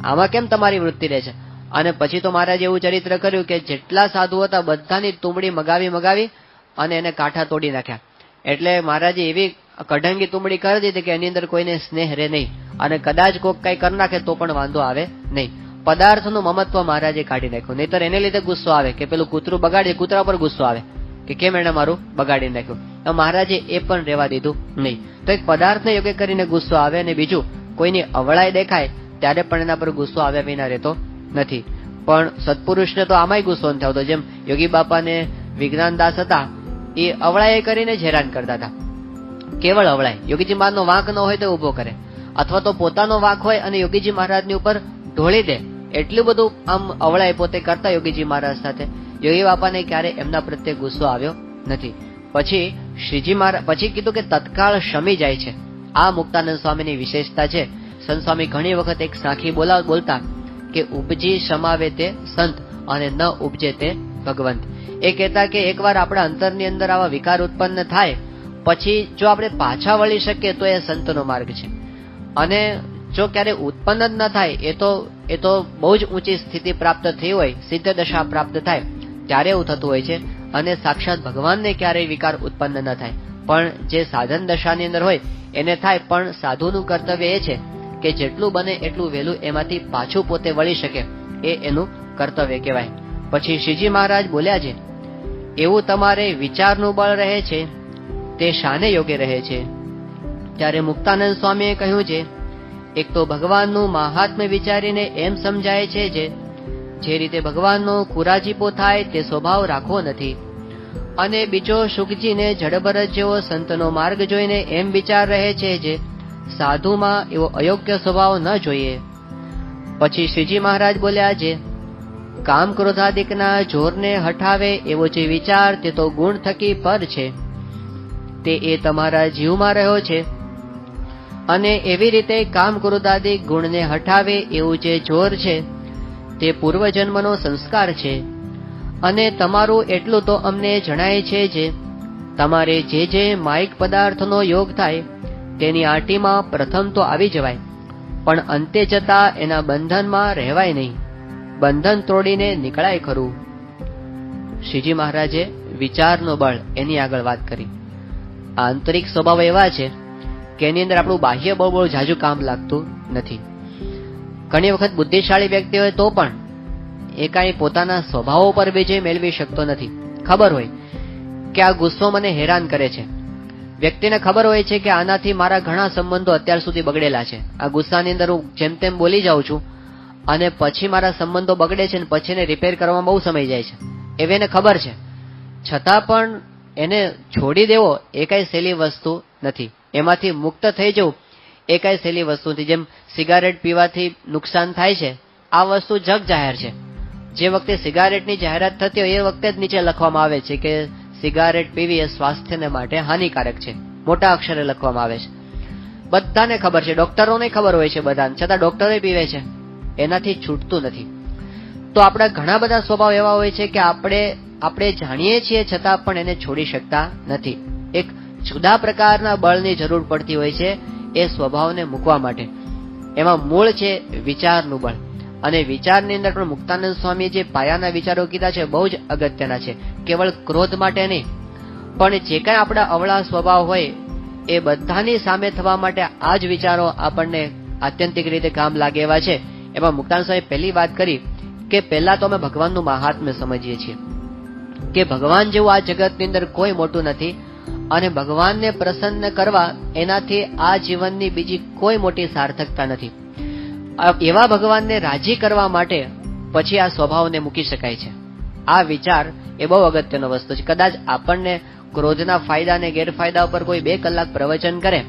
આમાં કેમ તમારી વૃત્તિ રહે છે? અને પછી તો મહારાજે એવું ચરિત્ર કર્યું કે જેટલા સાધુ હતા બધાની તુંબડી મગાવી અને એને કાંઠા તોડી નાખ્યા. એટલે મહારાજે એવી કઢંગી તુંબડી કરી દીધી કે એની અંદર કોઈને સ્નેહ રહે નહીં, અને કદાચ કોઈક કઈ કરી નાખે તો પણ વાંધો આવે નહીં. પદાર્થનું મમત્વ મહારાજે કાઢી નાખ્યું. નહીતર એને લીધે ગુસ્સો આવે કે પેલું કૂતરું બગાડી, કૂતરા પર ગુસ્સો આવે કે કેમ એને મારું બગાડી નાખ્યું. મહારાજે એ પણ રહેવા દીધું નહીં. તો એક પદાર્થને યોગ્ય કરીને ગુસ્સો આવે, અને બીજું કોઈની અવળાઈ દેખાય ત્યારે પણ એના પર ગુસ્સો આવ્યા વિના રહેતો નથી. પણ સત્પુરુષને તો આમાંય ગુસ્સો નથી આવતો. જેમ યોગી બાપાને વિજ્ઞાનદાસ હતા એ અવળાઈ કરીને જ હેરાન કરતા હતા. કેવળ અવળાઈ, યોગીજી મહારાજનો વાંક ન હોય તો ઉભો કરે, અથવા તો પોતાનો વાંક હોય અને યોગીજી મહારાજની ઉપર ઢોળી દે. એટલું બધું આમ અવળાઈ પોતે કરતા યોગીજી મહારાજ સાથે. યોગી બાપાને ક્યારે એમના પ્રત્યે ગુસ્સો આવ્યો નથી. પછી શ્રીજી મહારાજ પછી કીધું કે તત્કાળ શમી જાય છે. આ મુક્તાનંદ સ્વામીની વિશેષતા છે. સંત સ્વામી ઘણી વખત એક સાખી બોલતા કે ઉપજી શમાવે તે સંત અને ન ઉપજે તે ભગવંત. એ કહેતા કે એકવાર આપણા અંતરની અંદર આવા વિકાર ઉત્પન્ન થાય પછી જો આપણે પાછા વળી શકીએ તો એ સંતનો માર્ગ છે. અને જો ક્યારે ઉત્પન્ન જ ન થાય એ તો બહુ જ ઊંચી સ્થિતિ પ્રાપ્ત થઈ હોય, સિદ્ધ દશા પ્રાપ્ત થાય ત્યારે એવું થતું હોય છે. અને સાક્ષાત ભગવાનને ક્યારેય વિકાર ઉત્પન્ન ન થાય, પણ જે સાધન દશાની અંદર હોય એને થાય. પણ સાધુનું કર્તવ્ય એ છે કે જેટલું બને એટલું વહેલું એમાંથી પાછું પોતે વળી શકે, એ એનું કર્તવ્ય કહેવાય. પછી શ્રીજી મહારાજ બોલ્યા છે, એવું તમારે વિચારનું બળ રહે છે તે શાને યોગ્ય રહે છે? ત્યારે મુક્તાનંદ સ્વામીએ કહ્યું છે, એક તો ભગવાનનું મહાત્મ્ય વિચારીને એમ સમજાય છે જે રીતે ભગવાનનો કુરાજીપો થાય તે સ્વભાવ રાખવો નથી. અને બીજો શુકજીને જડભરત જેવો સંતનો માર્ગ જોઈને એમ વિચાર રહે છે જે સાધુમાં એવો અયોગ્ય સ્વભાવ ન જોઈએ. પછી શ્રીજી મહારાજ બોલ્યા છે, કામ ક્રોધાદિકના જોરને હટાવે એવો જે વિચાર તે તો ગુણ થકી પર છે, તે એ તમારા જીવમાં રહ્યો છે. અને એવી રીતે કામ ક્રોધાદિક ગુણને હટાવે એવું જે જોર છે તે પૂર્વજન્મનો સંસ્કાર છે. અને તમારું એટલું તો અમને જણાય છે જે તમારે જે માયિક પદાર્થનો યોગ થાય તેની આંટીમાં પ્રથમ તો આવી જવાય, પણ અંતે જતા એના બંધનમાં રહેવાય નહીં. બંધન તોડીને નીકળાય ખરું. શ્રીજી મહારાજે વિચારનો બળ એની આગળ વાત કરી. આંતરિક સ્વભાવ એવા છે કે એની અંદર આપણું બાહ્ય બળ જાજુ કામ લાગતું નથી. ઘણી વખત બુદ્ધિશાળી વ્યક્તિ હોય તો પણ એ કાંઈ પોતાના સ્વભાવો પર વિજય મેળવી શકતો નથી. ખબર હોય કે આ ગુસ્સો મને હેરાન કરે છે, વ્યક્તિને ખબર હોય છે કે આનાથી મારા ઘણા સંબંધો અત્યાર સુધી બગડેલા છે, આ ગુસ્સાની અંદર હું જેમ તેમ બોલી જાઉં છું અને પછી મારા સંબંધો બગડે છે, પછી એને રિપેર કરવામાં બહુ સમય જાય છે, એવી એને ખબર છે. છતાં પણ એને છોડી દેવો એ કઈ સહેલી વસ્તુ નથી. એમાંથી મુક્ત થઈ જવું એ કઈ સહેલી વસ્તુ નથી. જેમ સિગારેટ પીવાથી નુકસાન થાય છે, આ વસ્તુ જગ જાહેર છે. જે વખતે સિગારેટની જાહેરાત થતી હોય એ વખતે જ નીચે લખવામાં આવે છે કે સિગારેટ પીવી એ સ્વાસ્થ્યને માટે હાનિકારક છે, મોટા અક્ષરે લખવામાં આવે છે. બધાને ખબર છે, ડોક્ટરોને ખબર હોય છે બધાને, છતાં ડોક્ટરે પીવે છે, એનાથી છૂટતું નથી. તો આપણા ઘણા બધા સ્વભાવ એવા હોય છે કે આપણે જાણીએ છીએ છતાં પણ એને છોડી શકતા નથી. એક જુદા પ્રકારના બળની જરૂર પડતી હોય છે એ સ્વભાવને મૂકવા માટે. એમાં મૂળ છે વિચારનું બળ, અને વિચારની અંદર પણ મુક્તાનંદ સ્વામી જે પાયાના વિચારો કીધા છે બહુ જ અગત્યના છે. કેવળ ક્રોધ માટે નહીં, પણ જે કાંઈ આપણા અવળા સ્વભાવ હોય એ બધાની સામે થવા માટે આ જ વિચારો આપણને આત્યંતિક રીતે કામ લાગે એવા છે. એમાં મુક્તાનંદ સ્વામી પહેલી વાત કરી કે પહેલા તો અમે ભગવાનનું મહાત્મ્ય સમજીએ છીએ કે ભગવાન જેવું આ જગતની અંદર કોઈ મોટું નથી, અને ભગવાનને પ્રસન્ન કરવા એનાથી આ જીવનની બીજી કોઈ મોટી સાર્થકતા નથી. એવા ભગવાનને રાજી કરવા માટે પછી આ સ્વભાવને મૂકી શકાય છે. આ વિચાર એ બહુ અગત્યનો વસ્તુ છે. કદાચ આપણને ક્રોધના ફાયદા અને ગેરફાયદા ઉપર કોઈ 2 કલાક પ્રવચન કરે,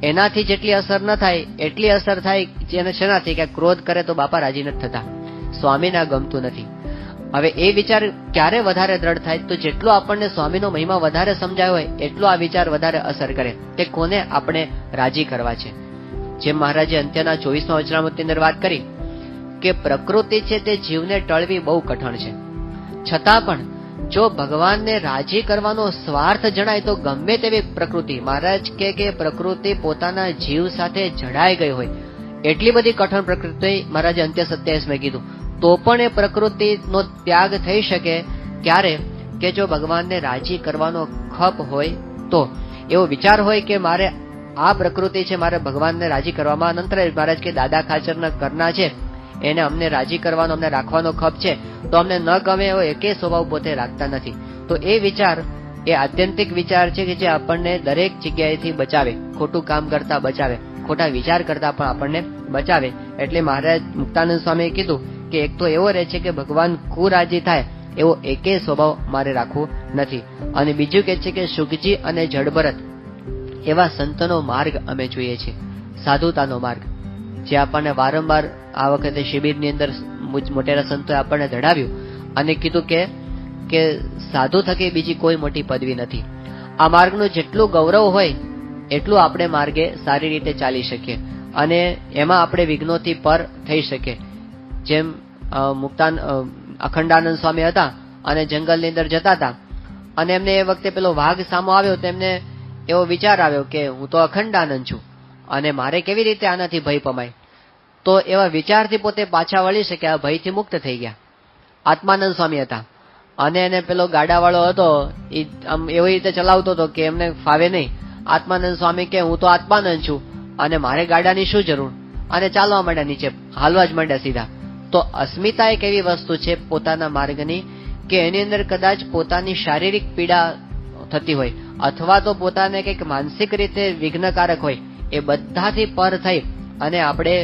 એનાથી જેટલી અસર ન થાય એટલી અસર થાય જેને શેનાથી કે ક્રોધ કરે તો બાપા રાજી નથી થતા, સ્વામીને ગમતું નથી. હવે એ વિચાર ક્યારે વધારે દ્રઢ થાય તો જેટલો આપણને સ્વામીનો મહિમા વધારે સમજાયો હોય એટલો આ વિચાર વધારે અસર કરે કે કોને આપણે રાજી કરવા છે. જેમ મહારાજે અંત્યના 24મા વચનામૃતની અંદર વાત કરી કે પ્રકૃતિ છે તે જીવને ટળવી બહુ કઠણ છે, છતાં પણ જો ભગવાનને રાજી કરવાનો સ્વાર્થ જણાય તો ગમે તેવી પ્રકૃતિ, મહારાજ કે પ્રકૃતિ પોતાના જીવ સાથે જડાઈ ગઈ હોય એટલી બધી કઠણ પ્રકૃતિ મહારાજે અંત્ય 27માં કીધું, તો પણ એ પ્રકૃતિનો ત્યાગ થઈ શકે ક્યારે કે જો ભગવાનને રાજી કરવાનો ખપ હોય તો. એવો વિચાર હોય કે મારે આ પ્રકૃતિ છે, મારે ભગવાનને રાજી કરવામાં અંતરે મહારાજ કે દાદા ખાચરના કરના છે એને અમને રાજી કરવાનો, અમને રાખવાનો ખપ છે, તો અમને ન ગમે એવો એકે સ્વભાવ પોતે રાખતા નથી. તો એ વિચાર એ આત્યંતિક વિચાર છે કે જે આપણને દરેક જગ્યાએથી બચાવે, ખોટું કામ કરતા બચાવે, ખોટા વિચાર કરતા પણ આપણને બચાવે. એટલે મહારાજ મુક્તાનંદ સ્વામીએ કીધું કે એક તો એવો રહે છે કે ભગવાન કુરાજી થાય એવો એકે સ્વભાવ મારે રાખવો નથી, અને બીજું કે છે કે સુખજી અને જડભરત એવા સંતનો માર્ગ અમે જોઈએ છીએ, સાધુતાનો માર્ગ, જે આપણને વારંવાર આ વખતે શિબિરની અંદર મોટેરા સંતોએ આપણને ધડાવ્યું અને કીધું કે સાધુ થકી બીજી કોઈ મોટી પદવી નથી. આ માર્ગનું જેટલું ગૌરવ હોય એટલું આપણે માર્ગે સારી રીતે ચાલી શકીએ અને એમાં આપણે વિઘ્નોથી પર થઈ શકીએ. જેમ અખંડાનંદ સ્વામી હતા અને જંગલની અંદર જતા હતા અને એમને એ વખતે પેલો વાઘ સામો આવ્યો તો એમને એવો વિચાર આવ્યો કે હું તો અખંડાનંદ છું અને મારે કેવી રીતે આનાથી ભય પમાય. તો એવા વિચારથી પોતે પાછા વળી શક્યા, ભયથી મુક્ત થઈ ગયા. આત્માનંદ સ્વામી હતા અને એને પેલો ગાડાવાળો હતો એ આમ એવી રીતે ચલાવતો હતો કે એમને ફાવે નહીં. આત્માનંદ સ્વામી કે હું તો આત્માનંદ છું અને મારે ગાડાની શું જરૂર, અને ચાલવા માંડ્યા, નીચે હાલવા જ માંડ્યા સીધા. તો અસ્મિતા એક એવી વસ્તુ છે પોતાના માર્ગની કે એની અંદર કદાચ પોતાની શારીરિક પીડા થતી હોય અથવા તો પોતાને કંઈક માનસિક રીતે વિઘ્નકારક હોય, એ બધાથી પર થઈ અને આપણે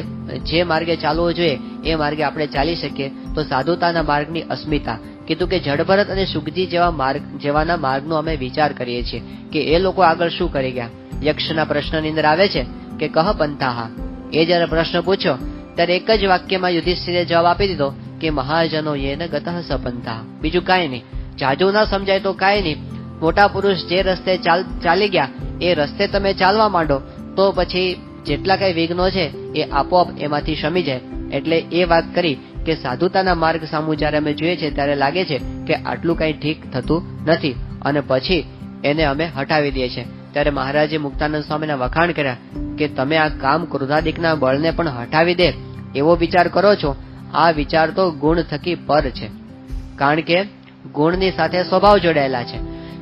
જે માર્ગે ચાલવો જોઈએ એ માર્ગે આપણે ચાલી શકીએ. તો સાધુતાના માર્ગની અસ્મિતા કીધું કે જડભરત અને સુખજી જેવાના માર્ગનો અમે વિચાર કરીએ છીએ કે એ લોકો આગળ શું કરી ગયા. યક્ષના પ્રશ્નની અંદર આવે છે કે કહ પંથાહા, એ જયારે પ્રશ્ન પૂછ્યો ત્યારે એક જ વાક્યમાં યુધિષ્ઠિરે જવાબ આપી દીધો કે મહાજનો યેન ગતઃ સપંથા. બીજું કાંઈ નહીં, જાજુ ના સમજાય તો કાંઈ નહીં, મોટા પુરુષ જે રસ્તે ચાલી ગયા એ રસ્તે તમે ચાલવા માંડો તો પછી જેટલા કઈ વિઘ્નો છે એ આપોઆપ એમાંથી શમી જાય. એટલે એ વાત કરી કે સાધુતાના માર્ગ સામુ જયારે અમે જોઈએ છીએ ત્યારે લાગે છે કે આટલું કઈ ઠીક થતું નથી અને પછી એને અમે હટાવી દઈએ છીએ. ત્યારે મહારાજે મુક્તાનંદ સ્વામીના વખાણ કર્યા કે તમે આ કામ ક્રોધાદિકના બળને પણ હટાવી દે એવો વિચાર કરો છો. આ વિચાર તો ગુણ થકી પર છે, કારણ કે ગુણની સાથે સ્વભાવ જોડાયેલા છે.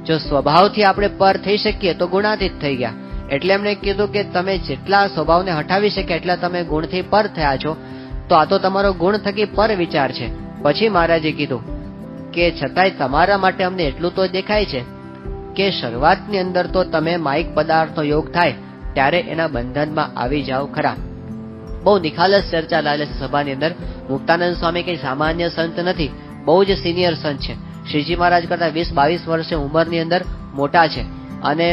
જો સ્વભાવથી આપણે પર થઈ શકીએ તો ગુણાતીત થઈ ગયા. એટલે એમણે કીધું કે તમે જેટલા સ્વભાવને હટાવી શકે એટલા તમે ગુણથી પર થયા છો, તો આ તો તમારો ગુણ થકી પર વિચાર છે. પછી મહારાજે કીધું કે છતાંય તમારા માટે અમને એટલું તો દેખાય છે કે શરૂઆતની અંદર તો તમે માઇક પદાર્થનો યોગ થાય ત્યારે એના બંધનમાં આવી જાઓ ખરા. બહુ નિખાલસ ચર્ચા લાલે છે સભાની અંદર. મુક્તાનંદ સ્વામી કઈ સામાન્ય સંત નથી, બહુ જ સિનિયર સંત છે. શ્રીજી મહારાજ કરતા 20-22 વર્ષે ઉંમરની અંદર મોટા છે અને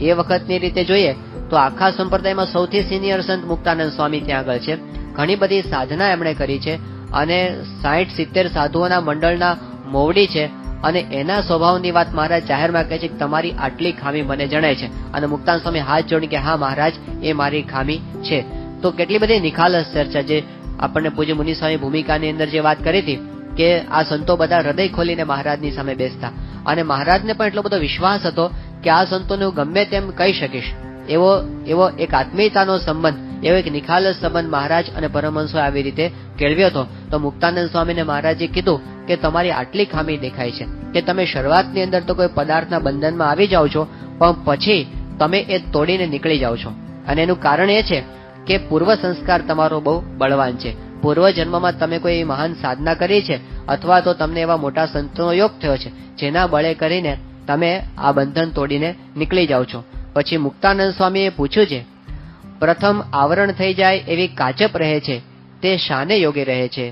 એ વખતની રીતે જોઈએ તો આખા સંપ્રદાયમાં સૌથી સિનિયર સંત મુક્તાનંદ સ્વામી ત્યાં આગળ છે. ઘણી બધી સાધના એમણે કરી છે અને 60-70 સાધુઓના મંડળના મોવડી છે અને એના સ્વભાવની વાત મહારાજ જાહેરમાં કહે છે કે તમારી આટલી ખામી મને જણાય છે. અને મુક્તાનંદ સ્વામી હાથ જોડી કે હા મહારાજ એ મારી ખામી છે. તો કેટલી બધી નિખાલસ ચર્ચા જે આપણને પૂજ્ય મુનિ સ્વામી ભૂમિકાની અંદર જે વાત કરી હતી કે આ સંતો બધા હૃદય ખોલીને મહારાજની સામે બેસતા અને મહારાજને પણ એટલો બધો વિશ્વાસ હતો કે આ સંતોને હું ગમે તેમ કહી શકીશ. એવો એક આત્મીયતાનો સંબંધ, એવો એક નિખાલસ સંબંધ મહારાજ અને પરમહંસો આવી રીતે કેળવ્યો હતો. તો મુક્તાનંદ સ્વામીને મહારાજે કીધું કે તમારી આટલી ખામી દેખાય છે કે તમે શરૂઆતની અંદર તો કોઈ પદાર્થના બંધનમાં આવી જાઓ છો, પણ પછી તમે એ તોડીને નીકળી જાઓ છો. અને એનું કારણ એ છે કે પૂર્વ સંસ્કાર તમારો બહુ બળવાન છે. પૂર્વ જન્મમાં તમે કોઈ મહાન સાધના કરી છે, અથવા તો તમને એવા મોટા સંતોનો યોગ થયો છે, જેના બળે કરીને તમે આ બંધન તોડીને નીકળી જાઓ છો. પછી મુક્તાનંદ સ્વામીએ પૂછ્યું છે, પ્રથમ આવરણ થઈ જાય એવી કાચપ રહે છે, તે શાને યોગે રહે છે?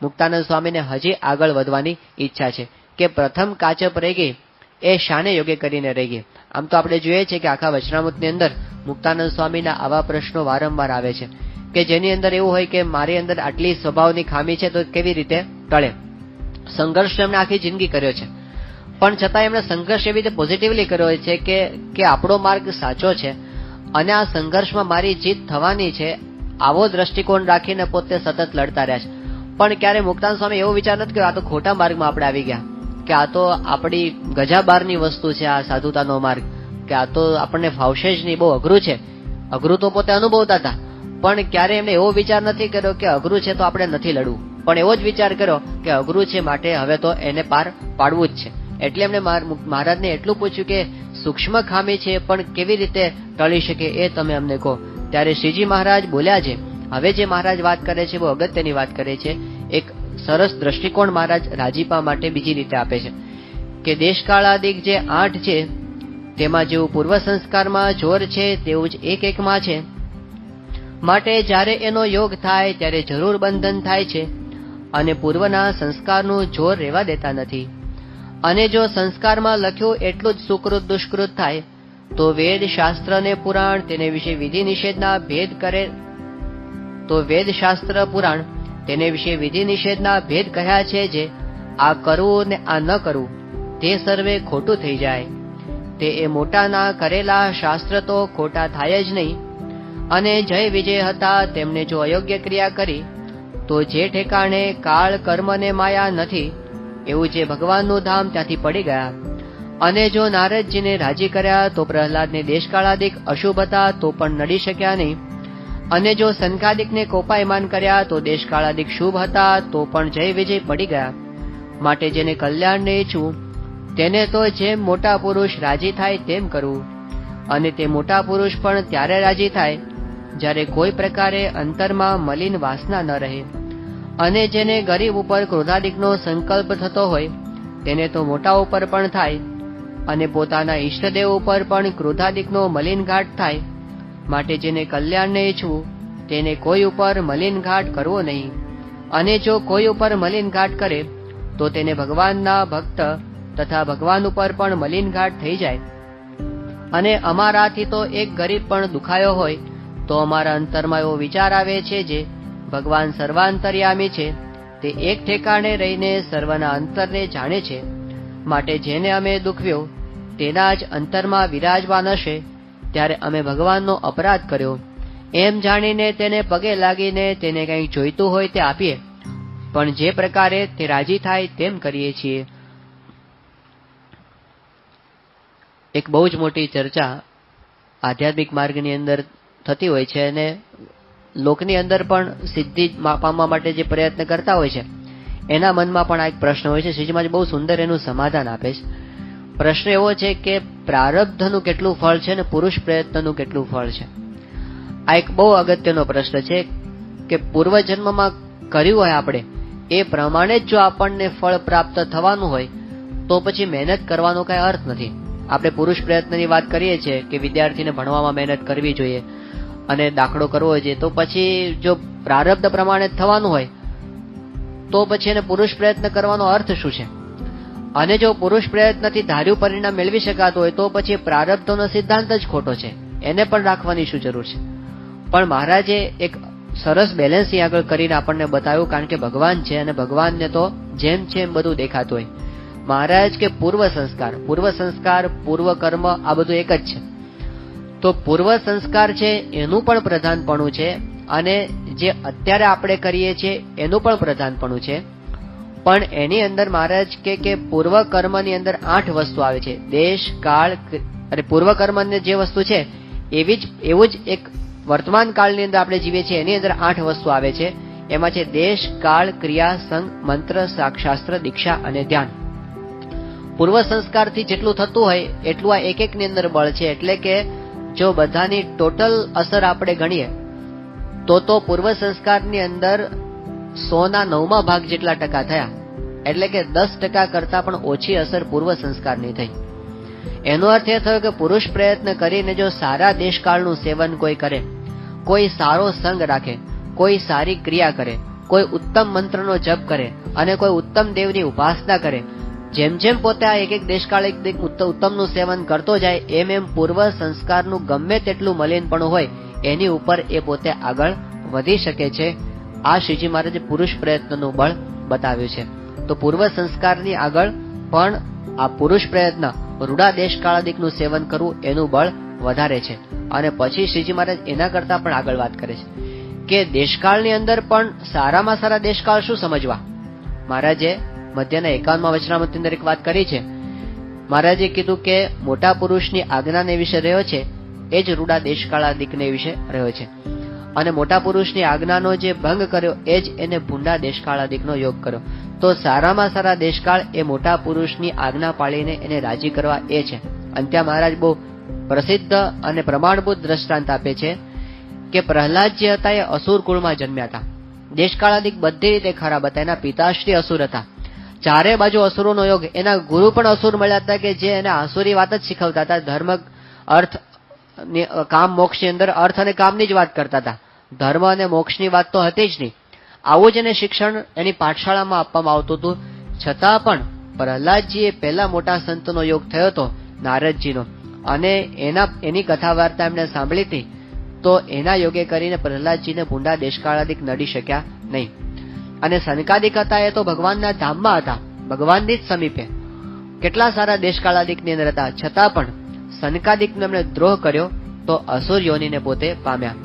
મુક્તાનંદ સ્વામીને હજી આગળ વધવાની ઈચ્છા છે કે પ્રથમ કાચપ રહી ગઈ એ શાને યોગે કરીને રહી ગઈ. આમ તો આપણે જોઈએ છે કે આખા વચનામૃતની અંદર મુક્તાનંદ સ્વામીના આવા પ્રશ્નો વારંવાર આવે છે કે જેની અંદર એવું હોય કે મારી અંદર આટલી સ્વભાવની ખામી છે તો કેવી રીતે ટળે. સંઘર્ષ એમણે આખી જિંદગી કર્યો છે, પણ છતાં એમણે સંઘર્ષ એવી રીતે પોઝિટિવલી કર્યો છે કે આપણો માર્ગ સાચો છે અને આ સંઘર્ષમાં મારી જીત થવાની છે, આવો દ્રષ્ટિકોણ રાખીને પોતે સતત લડતા રહ્યા છે. પણ ક્યારે મુક્તાનંદ સ્વામી એવો વિચાર નથી કર્યો આ તો ખોટા માર્ગમાં આપણે આવી ગયા, કે આ તો આપણી ગજા બારની વસ્તુ છે આ સાધુતાનો માર્ગ, કે આ તો આપણને ફાવશે જ નહીં, બહુ અઘરું છે. અઘરું તો પોતે અનુભવતા હતા, પણ ક્યારે એમને એવો વિચાર નથી કર્યો કે અઘરું છે તો આપણે નથી લડવું, પણ એવો જ વિચાર કર્યો કે અઘરું છે માટે હવે તો એને પાર પાડવું જ છે. એટલે એમણે મહારાજને એટલું પૂછ્યું કે સૂક્ષ્મ ખામી છે પણ કેવી રીતે ટળી શકે એ તમે અમને કહો. ત્યારે શ્રીજી મહારાજ બોલ્યા છે. હવે જે મહારાજ વાત કરે છે બહુ અગત્યની વાત કરે છે. એક સરસ દ્રષ્ટિકોણ મહારાજ રાજીપા માટે બીજી રીતે આપે છે કે દેશકાળાદિક જે 8 છે તેમાં જેવું પૂર્વ સંસ્કારમાં જોર છે તેવું જ એક એકમાં છે, માટે જ્યારે એનો યોગ થાય ત્યારે જરૂર બંધન થાય છે અને પૂર્વના સંસ્કારનું જોર રહેવા દેતા નથી. અને જો સંસ્કારમાં લખ્યું એટલું જ સુકૃત દુષ્કૃત થાય તો વેદ શાસ્ત્ર ને પુરાણ તેને વિશે વિધિ નિષેધના ભેદ કરે, તો વેદ શાસ્ત્ર પુરાણ તેને વિશે વિધિ નિષેધના ભેદ કહ્યા છે જે આ કરવું ને આ ન કરવું તે સર્વે ખોટું થઈ જાય. તે એ મોટાના કરેલા શાસ્ત્ર તો ખોટા થાય જ નહીં. અને જય વિજય હતા તેમને જો અયોગ્ય ક્રિયા કરી તો જે ઠેકાણે કાળ કર્મ ને માયા નથી એવું જે ભગવાનનું ધામ ત્યાંથી પડી ગયા. અને જો નારદજીને રાજી કર્યા તો પ્રહલાદને દેશકાળાદિક અશુભ હતા તો પણ નડી શક્યા નહીં. અને જો સંકાદિકને કોપાયમાન કર્યા તો દેશકાળાદિક શુભ હતા તો પણ જય વિજય પડી ગયા. માટે જેને કલ્યાણને ઈચ્છવું તેને તો જેમ મોટા પુરુષ રાજી થાય તેમ કરવું. અને તે મોટા પુરુષ પણ ત્યારે રાજી થાય જ્યારે કોઈ પ્રકારે અંતરમાં મલિન વાસના ન રહે. અને જેને ગરીબ ઉપર ક્રોધાદિકનો સંકલ્પ થતો હોય તેને તો મોટા ઉપર પણ થાય અને પોતાના ઈષ્ટદેવ ઉપર પણ ક્રોધાદિકનો મલિન ઘાટ થાય. માટે જેને કલ્યાણને ઈચ્છવું તેને કોઈ ઉપર મલિન ઘાટ કરવો નહીં. અને જો કોઈ ઉપર મલિન ઘાટ કરે તો તેને ભગવાનના ભક્ત તથા ભગવાન ઉપર પણ મલિન ઘાટ થઈ જાય. અને અમારાથી તો એક ગરીબ પણ દુખાયો હોય તો અમારા અંતરમાં એવો વિચાર આવે છે જે ભગવાન સર્વાંતર્યામી છે, તે એક ઠેકાણે રહીને સર્વના અંતરને જાણે છે. માટે જેને અમે દુખવ્યો તેના જ અંતરમાં વિરાજમાન હશે ત્યારે અમે ભગવાનનો અપરાધ કર્યો એમ જાણીને તેને પગે લાગીને તેને કંઈ જોઈતું હોય તે આપીએ, પણ જે પ્રકારે તે રાજી થાય તેમ કરીએ છીએ. એક બહુ જ મોટી ચર્ચા આધ્યાત્મિક માર્ગની અંદર થતી હોય છે અને લોકની અંદર પણ સિદ્ધિ પામવા માટે જે પ્રયત્ન કરતા હોય છે એના મનમાં પણ આ એક પ્રશ્ન હોય છે. શ્રીજી મહારાજ બહુ સુંદર એનું સમાધાન આપે છે. પ્રશ્ન એવો છે કે પ્રારબ્ધનું કેટલું ફળ છે અને પુરુષ પ્રયત્નનું કેટલું ફળ છે. આ એક બહુ અગત્યનો પ્રશ્ન છે કે પૂર્વજન્મમાં કર્યું હોય આપણે એ પ્રમાણે જ જો આપણને ફળ પ્રાપ્ત થવાનું હોય તો પછી મહેનત કરવાનો કઈ અર્થ નથી. આપણે પુરુષ પ્રયત્નની વાત કરીએ છીએ કે વિદ્યાર્થીને ભણવામાં મહેનત કરવી જોઈએ અને દાખલો કરવો જોઈએ, તો પછી જો પ્રારબ્ધ પ્રમાણે થવાનું હોય તો પછી એને પુરુષ પ્રયત્ન કરવાનો અર્થ શું છે? અને જો પુરુષ પ્રયત્નથી ધાર્યું પરિણામ મેળવી શકાતું હોય તો પછી પ્રારબ્ધનો સિદ્ધાંત જ ખોટો છે, એને પણ રાખવાની શું જરૂર છે? પણ મહારાજે એક સરસ બેલેન્સ અહીં આગળ કરીને આપણને બતાવ્યું, કારણ કે ભગવાન છે અને ભગવાનને તો જેમ છે એમ બધું દેખાતું હોય. મહારાજ કે પૂર્વ સંસ્કાર પૂર્વ કર્મ આ બધું એક જ છે. તો પૂર્વ સંસ્કાર છે એનું પણ પ્રધાનપણું છે અને જે અત્યારે આપણે કરીએ છીએ એનું પણ પ્રધાનપણું છે. પણ એની અંદર મહારાજ કે પૂર્વ કર્મની અંદર 8 વસ્તુ આવે છે: દેશ, કાળ, અને પૂર્વકર્મને જે વસ્તુ છે એવું જ એક વર્તમાન કાળની અંદર આપણે જીવીએ છીએ એની અંદર 8 વસ્તુ આવે છે. એમાં છે દેશ, કાળ, ક્રિયા, સંગ, મંત્ર, શાસ્ત્ર, દીક્ષા અને ધ્યાન. પૂર્વ સંસ્કારથી જેટલું થતું હોય એટલું આ એક એકની અંદર બળ છે. એટલે કે જો બધાની ટોટલ અસર આપણે ગણીએ તો પૂર્વ સંસ્કારની અંદર 100 ભાગ જેટલા ટકા થયા. એટલે કે 10% કરતા પણ ઓછી અસર પૂર્વ સંસ્કારની થઈ. એનો અર્થ એ થયો કે પુરુષ પ્રયત્ન કરીને જો સારા દેશકાળનું સેવન કોઈ કરે, કોઈ સારો સંગ રાખે, કોઈ સારી ક્રિયા કરે, કોઈ ઉત્તમ મંત્રનો જપ કરે અને કોઈ ઉત્તમ દેવની ઉપાસના કરે, જેમ જેમ પોતે આ એક એક દેશકાળ એક ઉત્તમનું સેવન કરતો જાય એમ એમ પૂર્વ સંસ્કારનું ગમે તેટલું મલિનપણું હોય એની ઉપર એ પોતે આગળ વધી શકે છે. આ શ્રીજી મહારાજે પુરુષ પ્રયત્નનું બળ બતાવ્યું છે. તો પૂર્વ સંસ્કારની આગળ પણ આ પુરુષ પ્રયત્ન રૂડા દેશકાળાદિકનું સેવન કરવું એનું બળ વધારે છે. અને પછી શ્રીજી મહારાજ એના કરતા પણ આગળ વાત કરે છે કે દેશકાળની અંદર પણ સારામાં સારા દેશકાળ શું સમજવા. મહારાજે મધ્યના 51મા વચનામૃતની અંદર એક વાત કરી છે. મહારાજે કીધું કે મોટા પુરુષની આજ્ઞાને વિશે રહ્યો છે એ જ રૂડા દેશકાળાદિકને વિશે રહ્યો છે. અને મોટા પુરુષની આજ્ઞાનો જે ભંગ કર્યો એ જ એને ભૂંડા દેશકાળાદિકનો યોગ કર્યો. તો સારામાં સારા દેશકાળ એ મોટા પુરુષની આજ્ઞા પાળીને એને રાજી કરવા એ છે. અને ત્યાં મહારાજ બહુ પ્રસિદ્ધ અને પ્રમાણભૂત દ્રષ્ટાંત આપે છે કે પ્રહલાદ જે હતા એ અસુર કુળમાં જન્મ્યા હતા. દેશકાળાદિક બધી રીતે ખરાબ હતા. એના પિતાશ્રી અસુર હતા. ચારે બાજુ અસુરોનો યોગ. એના ગુરુ પણ અસુર મળ્યા હતા કે જે એને આસુરી વાત જ શીખવતા હતા. ધર્મ, અર્થ, કામ, મોક્ષની અંદર અર્થ અને કામની જ વાત કરતા હતા. ધર્મ અને મોક્ષની વાત તો હતી જ નહીં. આવું જ એને શિક્ષણ એની પાઠશાળામાં આપવામાં આવતું હતું. છતાં પણ પ્રહલાદજીએ પહેલા મોટા સંતનો યોગ થયો હતો નારદજીનો, અને એની કથા વાર્તા એમણે સાંભળી હતી. તો એના યોગે કરીને પ્રહલાદજીને ભૂંડા દેશકાળાદિક નડી શક્યા નહીં. અને સનકાદિક હતા એ તો ભગવાનના ધામમાં હતા, ભગવાનની જ સમીપે. કેટલા સારા દેશકાળાદિકની અંદર હતા, છતાં પણ સનકાદિકનો એમણે દ્રોહ કર્યો તો અસુર યોનિને પોતે પામ્યા.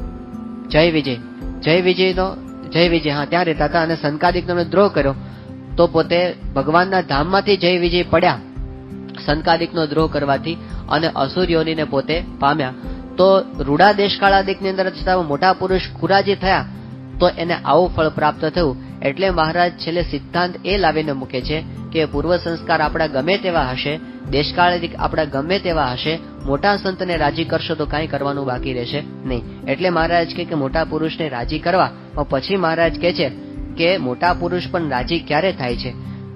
જય વિજય, જય વિજય હા ત્યાં રહેતા હતા. અને સનકાદિકનો એમણે દ્રોહ કર્યો તો પોતે ભગવાનના ધામમાંથી જય વિજય પડ્યા સનકાદિકનો દ્રોહ કરવાથી, અને અસુર યોનિને પોતે પામ્યા. તો રૂડા દેશકાળાદિકની અંદર છતાં મોટા પુરુષ ખુરાજી થયા તો એને આવું ફળ પ્રાપ્ત થયું. એટલે મહારાજ છેલ્લે સિદ્ધાંત એ લાવીને મૂકે છે કે પૂર્વ સંસ્કાર આપણા ગમે તેવા હશે, દેશકાળાદિક આપણા ગમે તેવા હશે, મોટા સંતને રાજી કરશો તો કાંઈ કરવાનું બાકી રહેશે નહીં. એટલે મહારાજ કે મોટા પુરુષને રાજી કરવા. પછી મહારાજ કહે છે કે મોટા પુરુષ પણ રાજી ક્યારે થાય છે?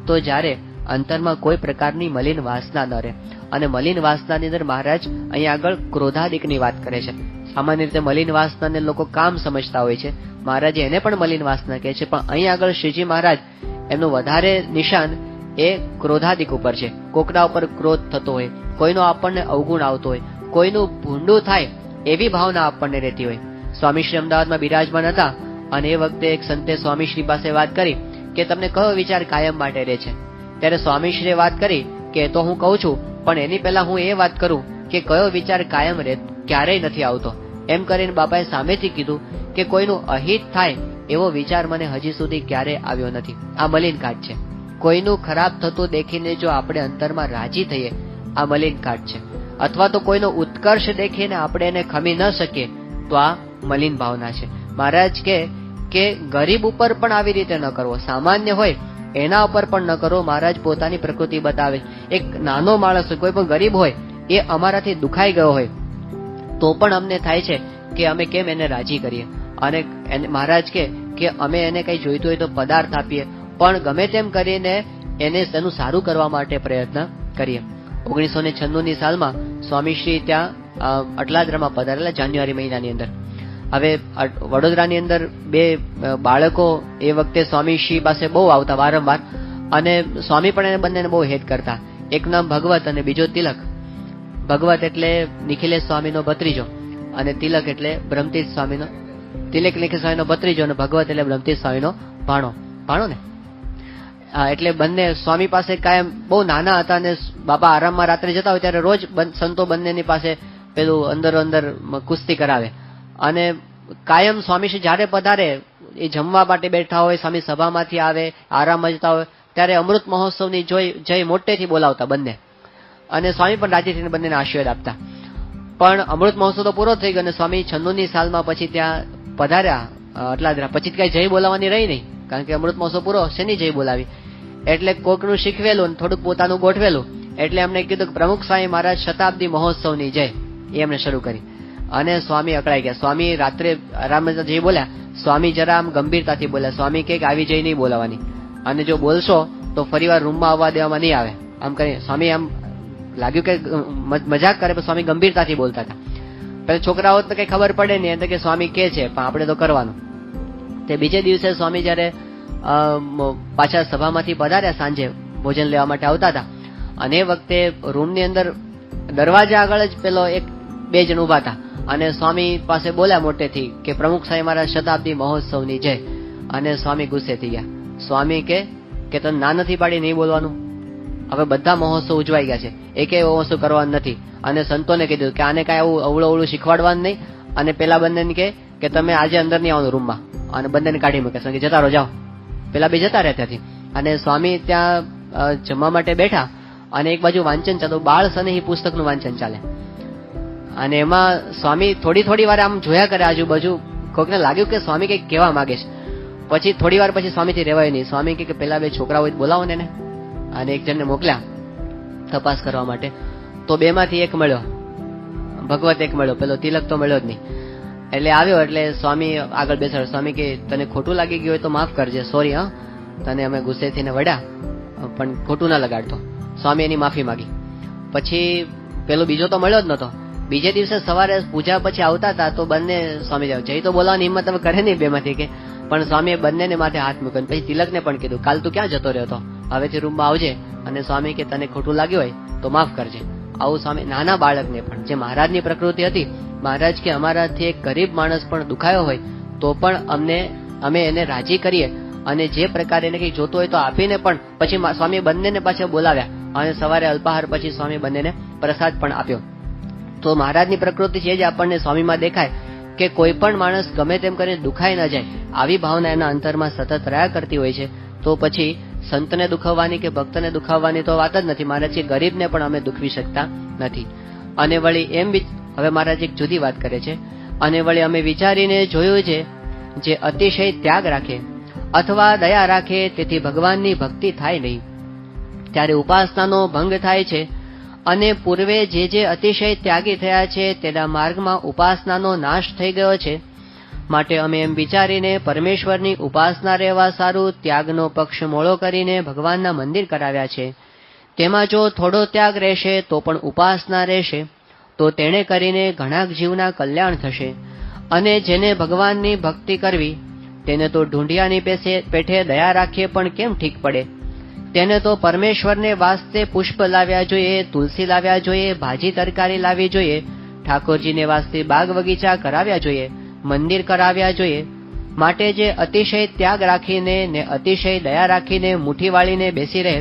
તો જ્યારે અંતરમાં કોઈ પ્રકારની મલિન વાસના ન રહે. અને મલિન વાસનાની અંદર મહારાજ અહીંયા આગળ ક્રોધાદિકની વાત કરે છે. સામાન્ય રીતે મલિન વાસનાને લોકો કામ સમજતા હોય છે. મહારાજે એને પણ મલિન વાસના કહે છે. પણ અહીં આગળ શ્રીજી મહારાજ એમનું વધારે નિશાન એ ક્રોધાદિક ઉપર છે. કોકના ઉપર ક્રોધ થતો હોય, કોઈનો આપણને અવગુણ આવતો હોય, કોઈનું ભૂંડું થાય એવી ભાવના આપણને રહેતી હોય. સ્વામીશ્રી અમદાવાદમાં બિરાજમાન હતા અને એ વખતે એક સંતે સ્વામીશ્રી પાસે વાત કરી કે તમને કયો વિચાર કાયમ માટે રહે છે? ત્યારે સ્વામીશ્રીએ વાત કરી કે તો હું કહું છું, પણ એની પહેલા હું એ વાત કરું કે કયો વિચાર કાયમ રહે ક્યારેય નથી આવતો. એમ કરીને બાપાએ સામેથી કીધું કે કોઈનું અહિત થાય એવો વિચાર મને હજી સુધી ક્યારેય આવ્યો નથી. આ મલિન કાટ છે. કોઈનું ખરાબ થતું દેખીને જો આપણે અંતરમાં રાજી થઈએ, આ મલિન કાટ છે. અથવા તો કોઈનો ઉત્કર્ષ દેખીને આપણે એને ખમી ન શકીએ તો આ મલિન ભાવના છે. મહારાજ કે ગરીબ ઉપર પણ આવી રીતે ન કરવો, સામાન્ય હોય એના ઉપર પણ ન કરવો. મહારાજ પોતાની પ્રકૃતિ બતાવે. એક નાનો માણસ હોય, કોઈ પણ ગરીબ હોય, એ અમારાથી દુખાઈ ગયો હોય તો પણ અમને થાય છે કે અમે કેમ એને રાજી કરીએ. અને મહારાજ કે અમે એને કઈ જોઈતું હોય તો પદાર્થ આપીએ, પણ ગમે તેમ કરીને એનું સારું કરવા માટે પ્રયત્ન કરીએ. 1996ની સાલમાં સ્વામીશ્રી ત્યાં અટલાદરામાં પધારેલા જાન્યુઆરી મહિનાની અંદર. હવે વડોદરાની અંદર 2 બાળકો એ વખતે સ્વામીશ્રી પાસે બહુ આવતા વારંવાર, અને સ્વામી પણ એને બંનેને બહુ હેત કરતા. એક નામ ભગવત અને બીજો તિલક. ભગવત એટલે નિખિલેશ સ્વામીનો ભત્રીજો, અને તિલક એટલે બ્રહ્મતીર્થ સ્વામીનો, તિલક નિખિલ સ્વામીનો ભત્રીજો, અને ભગવત એટલે બ્રહ્મતીર્થ સ્વામીનો ભાણો ને. એટલે બંને સ્વામી પાસે કાયમ બહુ નાના હતા, અને બાપા આરામમાં રાત્રે જતા હોય ત્યારે રોજ સંતો બંનેની પાસે પેલું અંદરો અંદર કુસ્તી કરાવે. અને કાયમ સ્વામીશ્રી જયારે પધારે, એ જમવા માટે બેઠા હોય, સ્વામી સભામાંથી આવે, આરામમાં જતા હોય, ત્યારે અમૃત મહોત્સવની જય મોટેથી બોલાવતા બંને. અને સ્વામી પણ રાજી થઈને બંનેને આશીર્વાદ આપતા. પણ અમૃત મહોત્સવ તો પૂરો થઈ ગયો અને સ્વામી 96ની સાલમાં પછી ત્યાં પધાર્યા અટલાદરા. પછી કઈ જય બોલાવવાની રહી નહીં, કારણ કે અમૃત મહોત્સવ પૂરો, શેની જય બોલાવી? એટલે કોકનું શીખવેલું થોડુંક પોતાનું ગોઠવેલું એટલે એમને કીધું કે પ્રમુખ સ્વામી મહારાજ શતાબ્દી મહોત્સવની જય, એ એમને શરૂ કરી. અને સ્વામી અકળાઈ ગયા. સ્વામી રાત્રે આરામ જય બોલ્યા. સ્વામી જરા આમ ગંભીરતાથી બોલ્યા. સ્વામી કે આવી જય નહીં બોલાવાની, અને જો બોલશો તો ફરીવાર રૂમમાં આવવા દેવામાં નહીં આવે. આમ કરી સ્વામી આમ લાગ્યું કે મજાક કરે, પણ સ્વામી ગંભીરતાથી બોલતા હતા. પેલા છોકરાઓ તો કઈ ખબર પડે નહીં, એટલે કે સ્વામી કે છે પણ આપણે તો કરવાનું. તે બીજે દિવસે સ્વામી જયારે પાછા સભામાંથી પધાર્યા, સાંજે ભોજન લેવા માટે આવતા હતા, અને એ વખતે રૂમની અંદર દરવાજા આગળ જ પેલો બે જણ ઉભા હતા, અને સ્વામી પાસે બોલ્યા મોટેથી કે પ્રમુખ સાહેબ મારા શતાબ્દી મહોત્સવની જય. અને સ્વામી ગુસ્સે થઈ ગયા. સ્વામી કે તને ના નથી પાડી નહીં બોલવાનું? હવે બધા મહોત્સવ ઉજવાઈ ગયા છે, એકે મહોત્સવ કરવાનું નથી. અને સંતોને કીધું કે આને કાંઈ આવું અવળું અવળું શીખવાડવાનું નહીં. અને પેલા બંનેને કે તમે આજે અંદર નહીં આવવાનું રૂમમાં, અને બંનેને કાઢી મૂકે. કે જતા રહો, જાઓ. પેલા બે જતા રહ્યા ત્યાંથી. અને સ્વામી ત્યાં જમવા માટે બેઠા, અને એક બાજુ વાંચન ચાલતું, બાળ સ્નેહી પુસ્તકનું વાંચન ચાલે. અને એમાં સ્વામી થોડી વાર આમ જોયા કરે આજુબાજુ. કોઈકને લાગ્યું કે સ્વામી કંઈક કહેવા માંગે છે. પછી થોડી વાર પછી સ્વામીથી રહેવાય નહીં. સ્વામી કે પેલા બે છોકરાઓ બોલાવો ને, અને એક જણને મોકલ્યા તપાસ કરવા માટે. તો બે માંથી એક મળ્યો, ભગવત એક મળ્યો, પેલો તિલક તો મળ્યો જ નહીં. એટલે આવ્યો એટલે સ્વામી આગળ બેસાડ્યો. સ્વામી કે તને ખોટું લાગી ગયું હોય તો માફ કરજે, સોરી હા, તને અમે ગુસ્સેથી ને વડ્યા, પણ ખોટું ના લગાડતો. સ્વામી એની માફી માંગી. પછી પેલો બીજો તો મળ્યો જ નતો. બીજે દિવસે સવારે પૂજા પછી આવતા હતા તો બંને સ્વામી જાવ જય તો બોલાવાની હિંમત હવે કરે નહીં બેમાંથી કે, પણ સ્વામીએ બંનેને માથે હાથ મૂક્યો. પછી તિલકને પણ કીધું કાલ તું ક્યાં જતો રહ્યો હતો, હવેથી રૂમમાં આવજે. અને સ્વામી કે તને ખોટું લાગ્યું હોય તો માફ કરજે. આવું સ્વામી નાના બાળકને પણ, જે મહારાજની પ્રકૃતિ હતી, મહારાજ કે અમારાથી એક ગરીબ માણસ પણ દુખાયો હોય તો પણ અમે એને રાજી કરીએ, અને જે પ્રકારે એને કંઈ જોતું હોય તો આપીને પણ પછી સ્વામી બંનેને પાછા બોલાવ્યા, અને સવારે અલ્પાહાર પછી સ્વામી બંનેને પ્રસાદ પણ આપ્યો. તો મહારાજની પ્રકૃતિ છે જ આપણને સ્વામીમાં દેખાય કે કોઈ પણ માણસ ગમે તેમ કરીને દુખાઈ ન જાય, આવી ભાવના એના અંતરમાં સતત રહ્યા કરતી હોય છે. તો પછી સંતને દુખાવવાની કે ભક્તને દુખાવવાની તો વાત જ નથી. મહારાજ કે ગરીબને પણ અમે દુખવી શકતા નથી. અને વળી એમ હવે મહારાજ એક જુદી વાત કરે છે. અને વળી અમે વિચારીને જોયું છે, જે અતિશય ત્યાગ રાખે અથવા દયા રાખે તેથી ભગવાનની ભક્તિ થાય નહીં, ત્યારે ઉપાસનાનો ભંગ થાય છે. અને પૂર્વે જે અતિશય ત્યાગી થયા છે તેના માર્ગમાં ઉપાસનાનો નાશ થઈ ગયો છે. માટે અમે એમ વિચારીને પરમેશ્વરની ઉપાસના રહેવા સારું ત્યાગનો પક્ષ મોળો કરીને ભગવાનના મંદિર કરાવ્યા છે. તેમાં જો થોડો ત્યાગ રહેશે તો પણ ઉપાસના રહેશે, તો તેણે કરીને ઘણા જીવના કલ્યાણ થશે. અને જેને ભગવાનની ભક્તિ કરવી તેને તો ઢૂંઢિયાની પેઠે દયા રાખીએ પણ કેમ ઠીક પડે. તેને તો પરમેશ્વરને વાસ્તે પુષ્પ લાવ્યા જોઈએ, તુલસી લાવ્યા જોઈએ, ભાજી તરકારી લાવવી જોઈએ, ઠાકોરજીને વાસ્તે બાગ બગીચા કરાવ્યા જોઈએ, મંદિર કરાવ્યા જોઈએ. માટે જે અતિશય ત્યાગ રાખીને ને અતિશય દયા રાખીને મુઠ્ઠી વાળીને બેસી રહે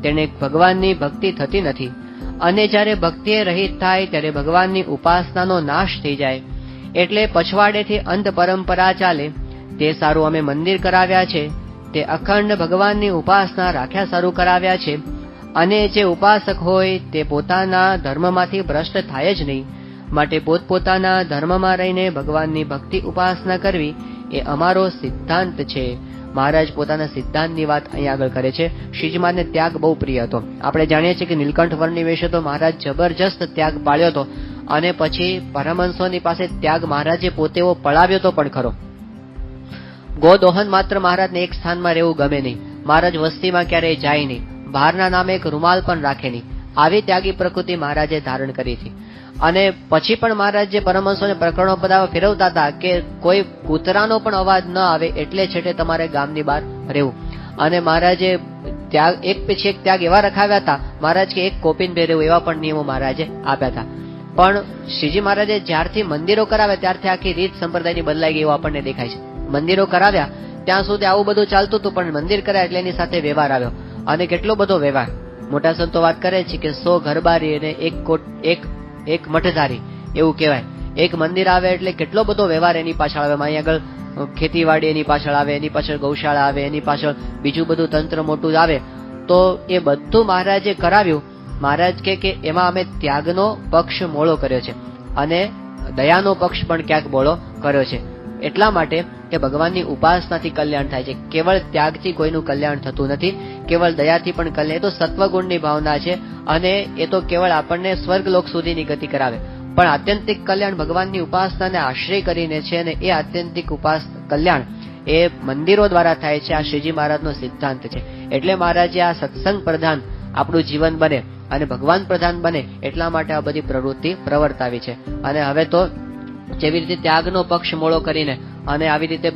તેને ભગવાનની ભક્તિ થતી નથી. અને જ્યારે ભક્તિએ રહિત થાય ત્યારે ભગવાનની ઉપાસનાનો નાશ થઈ જાય. એટલે પછવાડેથી અંત પરંપરા ચાલે તે સારું અમે મંદિર કરાવ્યા છે, તે અખંડ ભગવાનની ઉપાસના રાખ્યા સારું કરાવ્યા છે. અને જે ઉપાસક હોય તે પોતાના ધર્મમાંથી ભ્રષ્ટ થાય જ નહીં. માટે પોતપોતાના ધર્મમાં રહીને ભગવાનની ભક્તિ ઉપાસના કરવી એ અમારો સિદ્ધાંત છે. મહારાજ પોતાના સિદ્ધાંતની વાત અહીં આગળ કરે છે. શ્રીજીમાને ત્યાગ બહુ પ્રિય હતો. આપણે જાણીએ છીએ કે નીલકંઠ વર્ણની વિશે તો મહારાજ જબરજસ્ત ત્યાગ પાળ્યો હતો, અને પછી પરમહંસોની પાસે ત્યાગ મહારાજે પોતે પળાવ્યો તો પણ ખરો. ગોદોહન માત્ર મહારાજને એક સ્થાનમાં રહેવું ગમે નહીં. મહારાજ વસ્તીમાં ક્યારેય જાય નહીં, બહારના નામે એક રૂમાલ પણ રાખે નહીં. આવી ત્યાગી પ્રકૃતિ મહારાજે ધારણ કરી હતી. અને પછી પણ મહારાજ જે પરમહંસોને પ્રકરણો બધા ફેરવતા હતા કે કોઈ કૂતરાનો પણ અવાજ ન આવે એટલે છેટે તમારે ગામની બહાર રહેવું. અને મહારાજે ત્યાગ એક પછી એક ત્યાગ એવા રખાવ્યા હતા. મહારાજ કે એક કોપીન બે રહેવું એવા પણ નિયમો મહારાજે આપ્યા હતા. પણ શ્રીજી મહારાજે જ્યારથી મંદિરો કરાવ્યા ત્યારથી આખી રીત સંપ્રદાયની બદલાઈ ગઈ એવું આપણને દેખાય છે. મંદિરો કરાવ્યા ત્યાં સુધી આવું બધું ચાલતું હતું, પણ મંદિર કરાયા એટલે એની સાથે વ્યવહાર આવ્યો, અને કેટલો બધો વ્યવહાર. મોટા સંતો વાત કરે છે કે 100 ઘરબારી અને એક મઠધારી એવું કહેવાય. એક મંદિર આવે એટલે કેટલો બધો વ્યવહાર એની પાછળ આવે. અહીં આગળ ખેતીવાડી એની પાછળ આવે, એની પાછળ ગૌશાળા આવે, એની પાછળ બીજું બધું તંત્ર મોટું આવે. તો એ બધું મહારાજે કરાવ્યું, મહારાજ કે એમાં અમે ત્યાગનો પક્ષ મોળો કર્યો છે અને દયાનો પક્ષ પણ ક્યાંક મોળો કર્યો છે. એટલા માટે કે ભગવાનની ઉપાસનાથી કલ્યાણ થાય છે. કેવળ ત્યાગથી કોઈનું કલ્યાણ થતું નથી, કેવળ દયાથી પણ કલ્યાણ. એ તો સત્વગુણની ભાવના છે અને એ તો કેવળ આપણને સ્વર્ગલોક સુધીની ગતિ કરાવે. પણ આત્યંતિક કલ્યાણ ભગવાનની ઉપાસનાને આશ્રય કરીને છે અને એ આત્યંતિક કલ્યાણ એ મંદિરો દ્વારા થાય છે. આ શ્રીજી મહારાજનો સિદ્ધાંત છે. એટલે મહારાજે આ સત્સંગ પ્રધાન આપણું જીવન બને અને ભગવાન પ્રધાન બને એટલા માટે આ બધી પ્રવૃત્તિ પ્રવર્તાવી છે. અને હવે તો જેવી રીતે ત્યાગનો પક્ષ મોળો કરીને અને આવી રીતે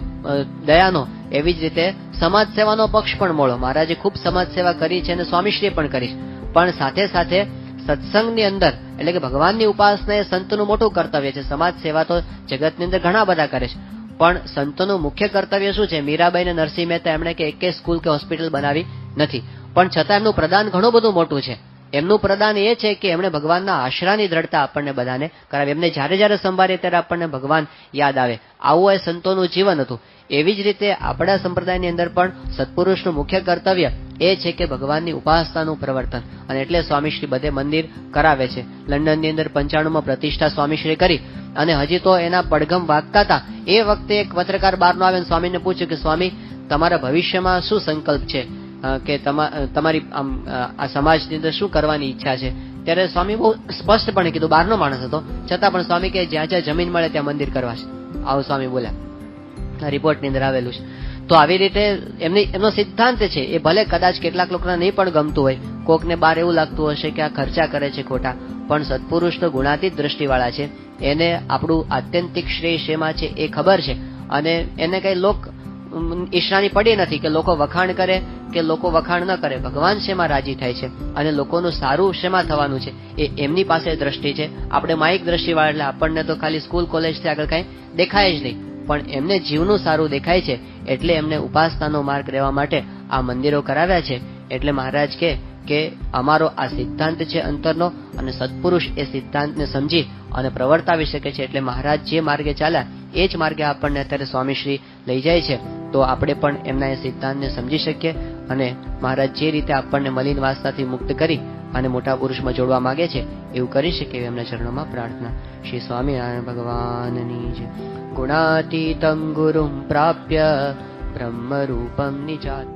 દયાનો, એવી જ રીતે સમાજ સેવાનો પક્ષ પણ મોળો. મહારાજે ખૂબ સમાજ સેવા કરી છે અને સ્વામીશ્રીએ પણ કરી. પણ સાથે સાથે સત્સંગની અંદર એટલે કે ભગવાનની ઉપાસના એ સંતનું મોટું કર્તવ્ય છે. સમાજ સેવા તો જગતની અંદર ઘણા બધા કરે છે, પણ સંતોનું મુખ્ય કર્તવ્ય શું છે? મીરાબાઈ અને નરસિંહ મહેતા એમણે કે એક સ્કૂલ કે હોસ્પિટલ બનાવી નથી, પણ છતાં એમનું પ્રદાન ઘણું બધું મોટું છે. એમનું પ્રદાન એ છે કે એમણે ભગવાનના આશરાની દ્રઢતા આપણને બધાને કરાવી. એમને જ્યારે જ્યારે સંભાળીએ ત્યારે આપણને ભગવાન યાદ આવે. આવું એ સંતોનું જીવન હતું. એવી જ રીતે આપણા સંપ્રદાયની અંદર પણ સત્પુરુષનું મુખ્ય કર્તવ્ય એ છે કે ભગવાનની ઉપાસનાનું પ્રવર્તન. અને એટલે સ્વામીશ્રી બધે મંદિર કરાવે છે. લંડનની અંદર 95માં પ્રતિષ્ઠા સ્વામીશ્રી કરી અને હજી તો એના પડઘમ વાગતા હતા. એ વખતે એક પત્રકાર બહારનો આવે સ્વામીને પૂછ્યું કે સ્વામી, તમારા ભવિષ્યમાં શું સંકલ્પ છે કે તમારી આ સમાજની અંદર શું કરવાની ઈચ્છા છે? ત્યારે સ્વામી બહુ સ્પષ્ટપણે કીધું. બહારનો માણસ હતો છતાં પણ સ્વામી કે જ્યાં જ્યાં જમીન મળે ત્યાં મંદિર કરવા છે. આવું સ્વામી બોલ્યા, રિપોર્ટની અંદર આવેલું છે. તો આવી રીતે એમનો સિદ્ધાંત છે. એ ભલે કદાચ કેટલાક લોકોને નહીં પણ ગમતું હોય, કોકને બહાર એવું લાગતું હશે કે આ ખર્ચા કરે છે ખોટા, પણ સત્પુરુષ તો ગુણાતીત દ્રષ્ટિવાળા છે. એને આપણું આત્યંતિક શ્રેય શેમાં છે એ ખબર છે અને એને કઈ લોક ઈચ્છાની પડી નથી કે લોકો વખાણ કરે કે લોકો વખાણ ન કરે. ભગવાન શેમાં રાજી થાય છે અને લોકોનું સારું શેમાં થવાનું છે એ એમની પાસે દ્રષ્ટિ છે. આપણે માઇક દ્રષ્ટિવાળા એટલે આપણને તો ખાલી સ્કૂલ કોલેજથી આગળ કઈ દેખાય જ નહીં, પણ એમને જીવનું સારું દેખાય છે. એટલે એમને ઉપાસનાનો માર્ગ રહેવા માટે આ મંદિરો કરાવ્યા છે. એટલે મહારાજ કે અમારો આ સિદ્ધાંત છે અંતરનો અને સત્પુરુષ એ સિદ્ધાંતને સમજી અને પ્રવર્તાવી શકે છે. એટલે મહારાજ જે માર્ગે ચાલ્યા એ જ માર્ગે આપણને અત્યારે સ્વામીશ્રી લઈ જાય છે. તો આપણે પણ એમના એ સિદ્ધાંતને સમજી શકીએ અને મહારાજ જે રીતે આપણને મલિન વાસનાથી મુક્ત કરી અને મોટા પુરુષમાં જોડવા માંગે છે એવું કરી શકીએ એમના ચરણોમાં પ્રાર્થના. શ્રી સ્વામિનારાયણ ભગવાનની જય. ગુણાતીતમ ગુરુમ પ્રાપ્ય બ્રહ્મ રૂપમ નિજાત.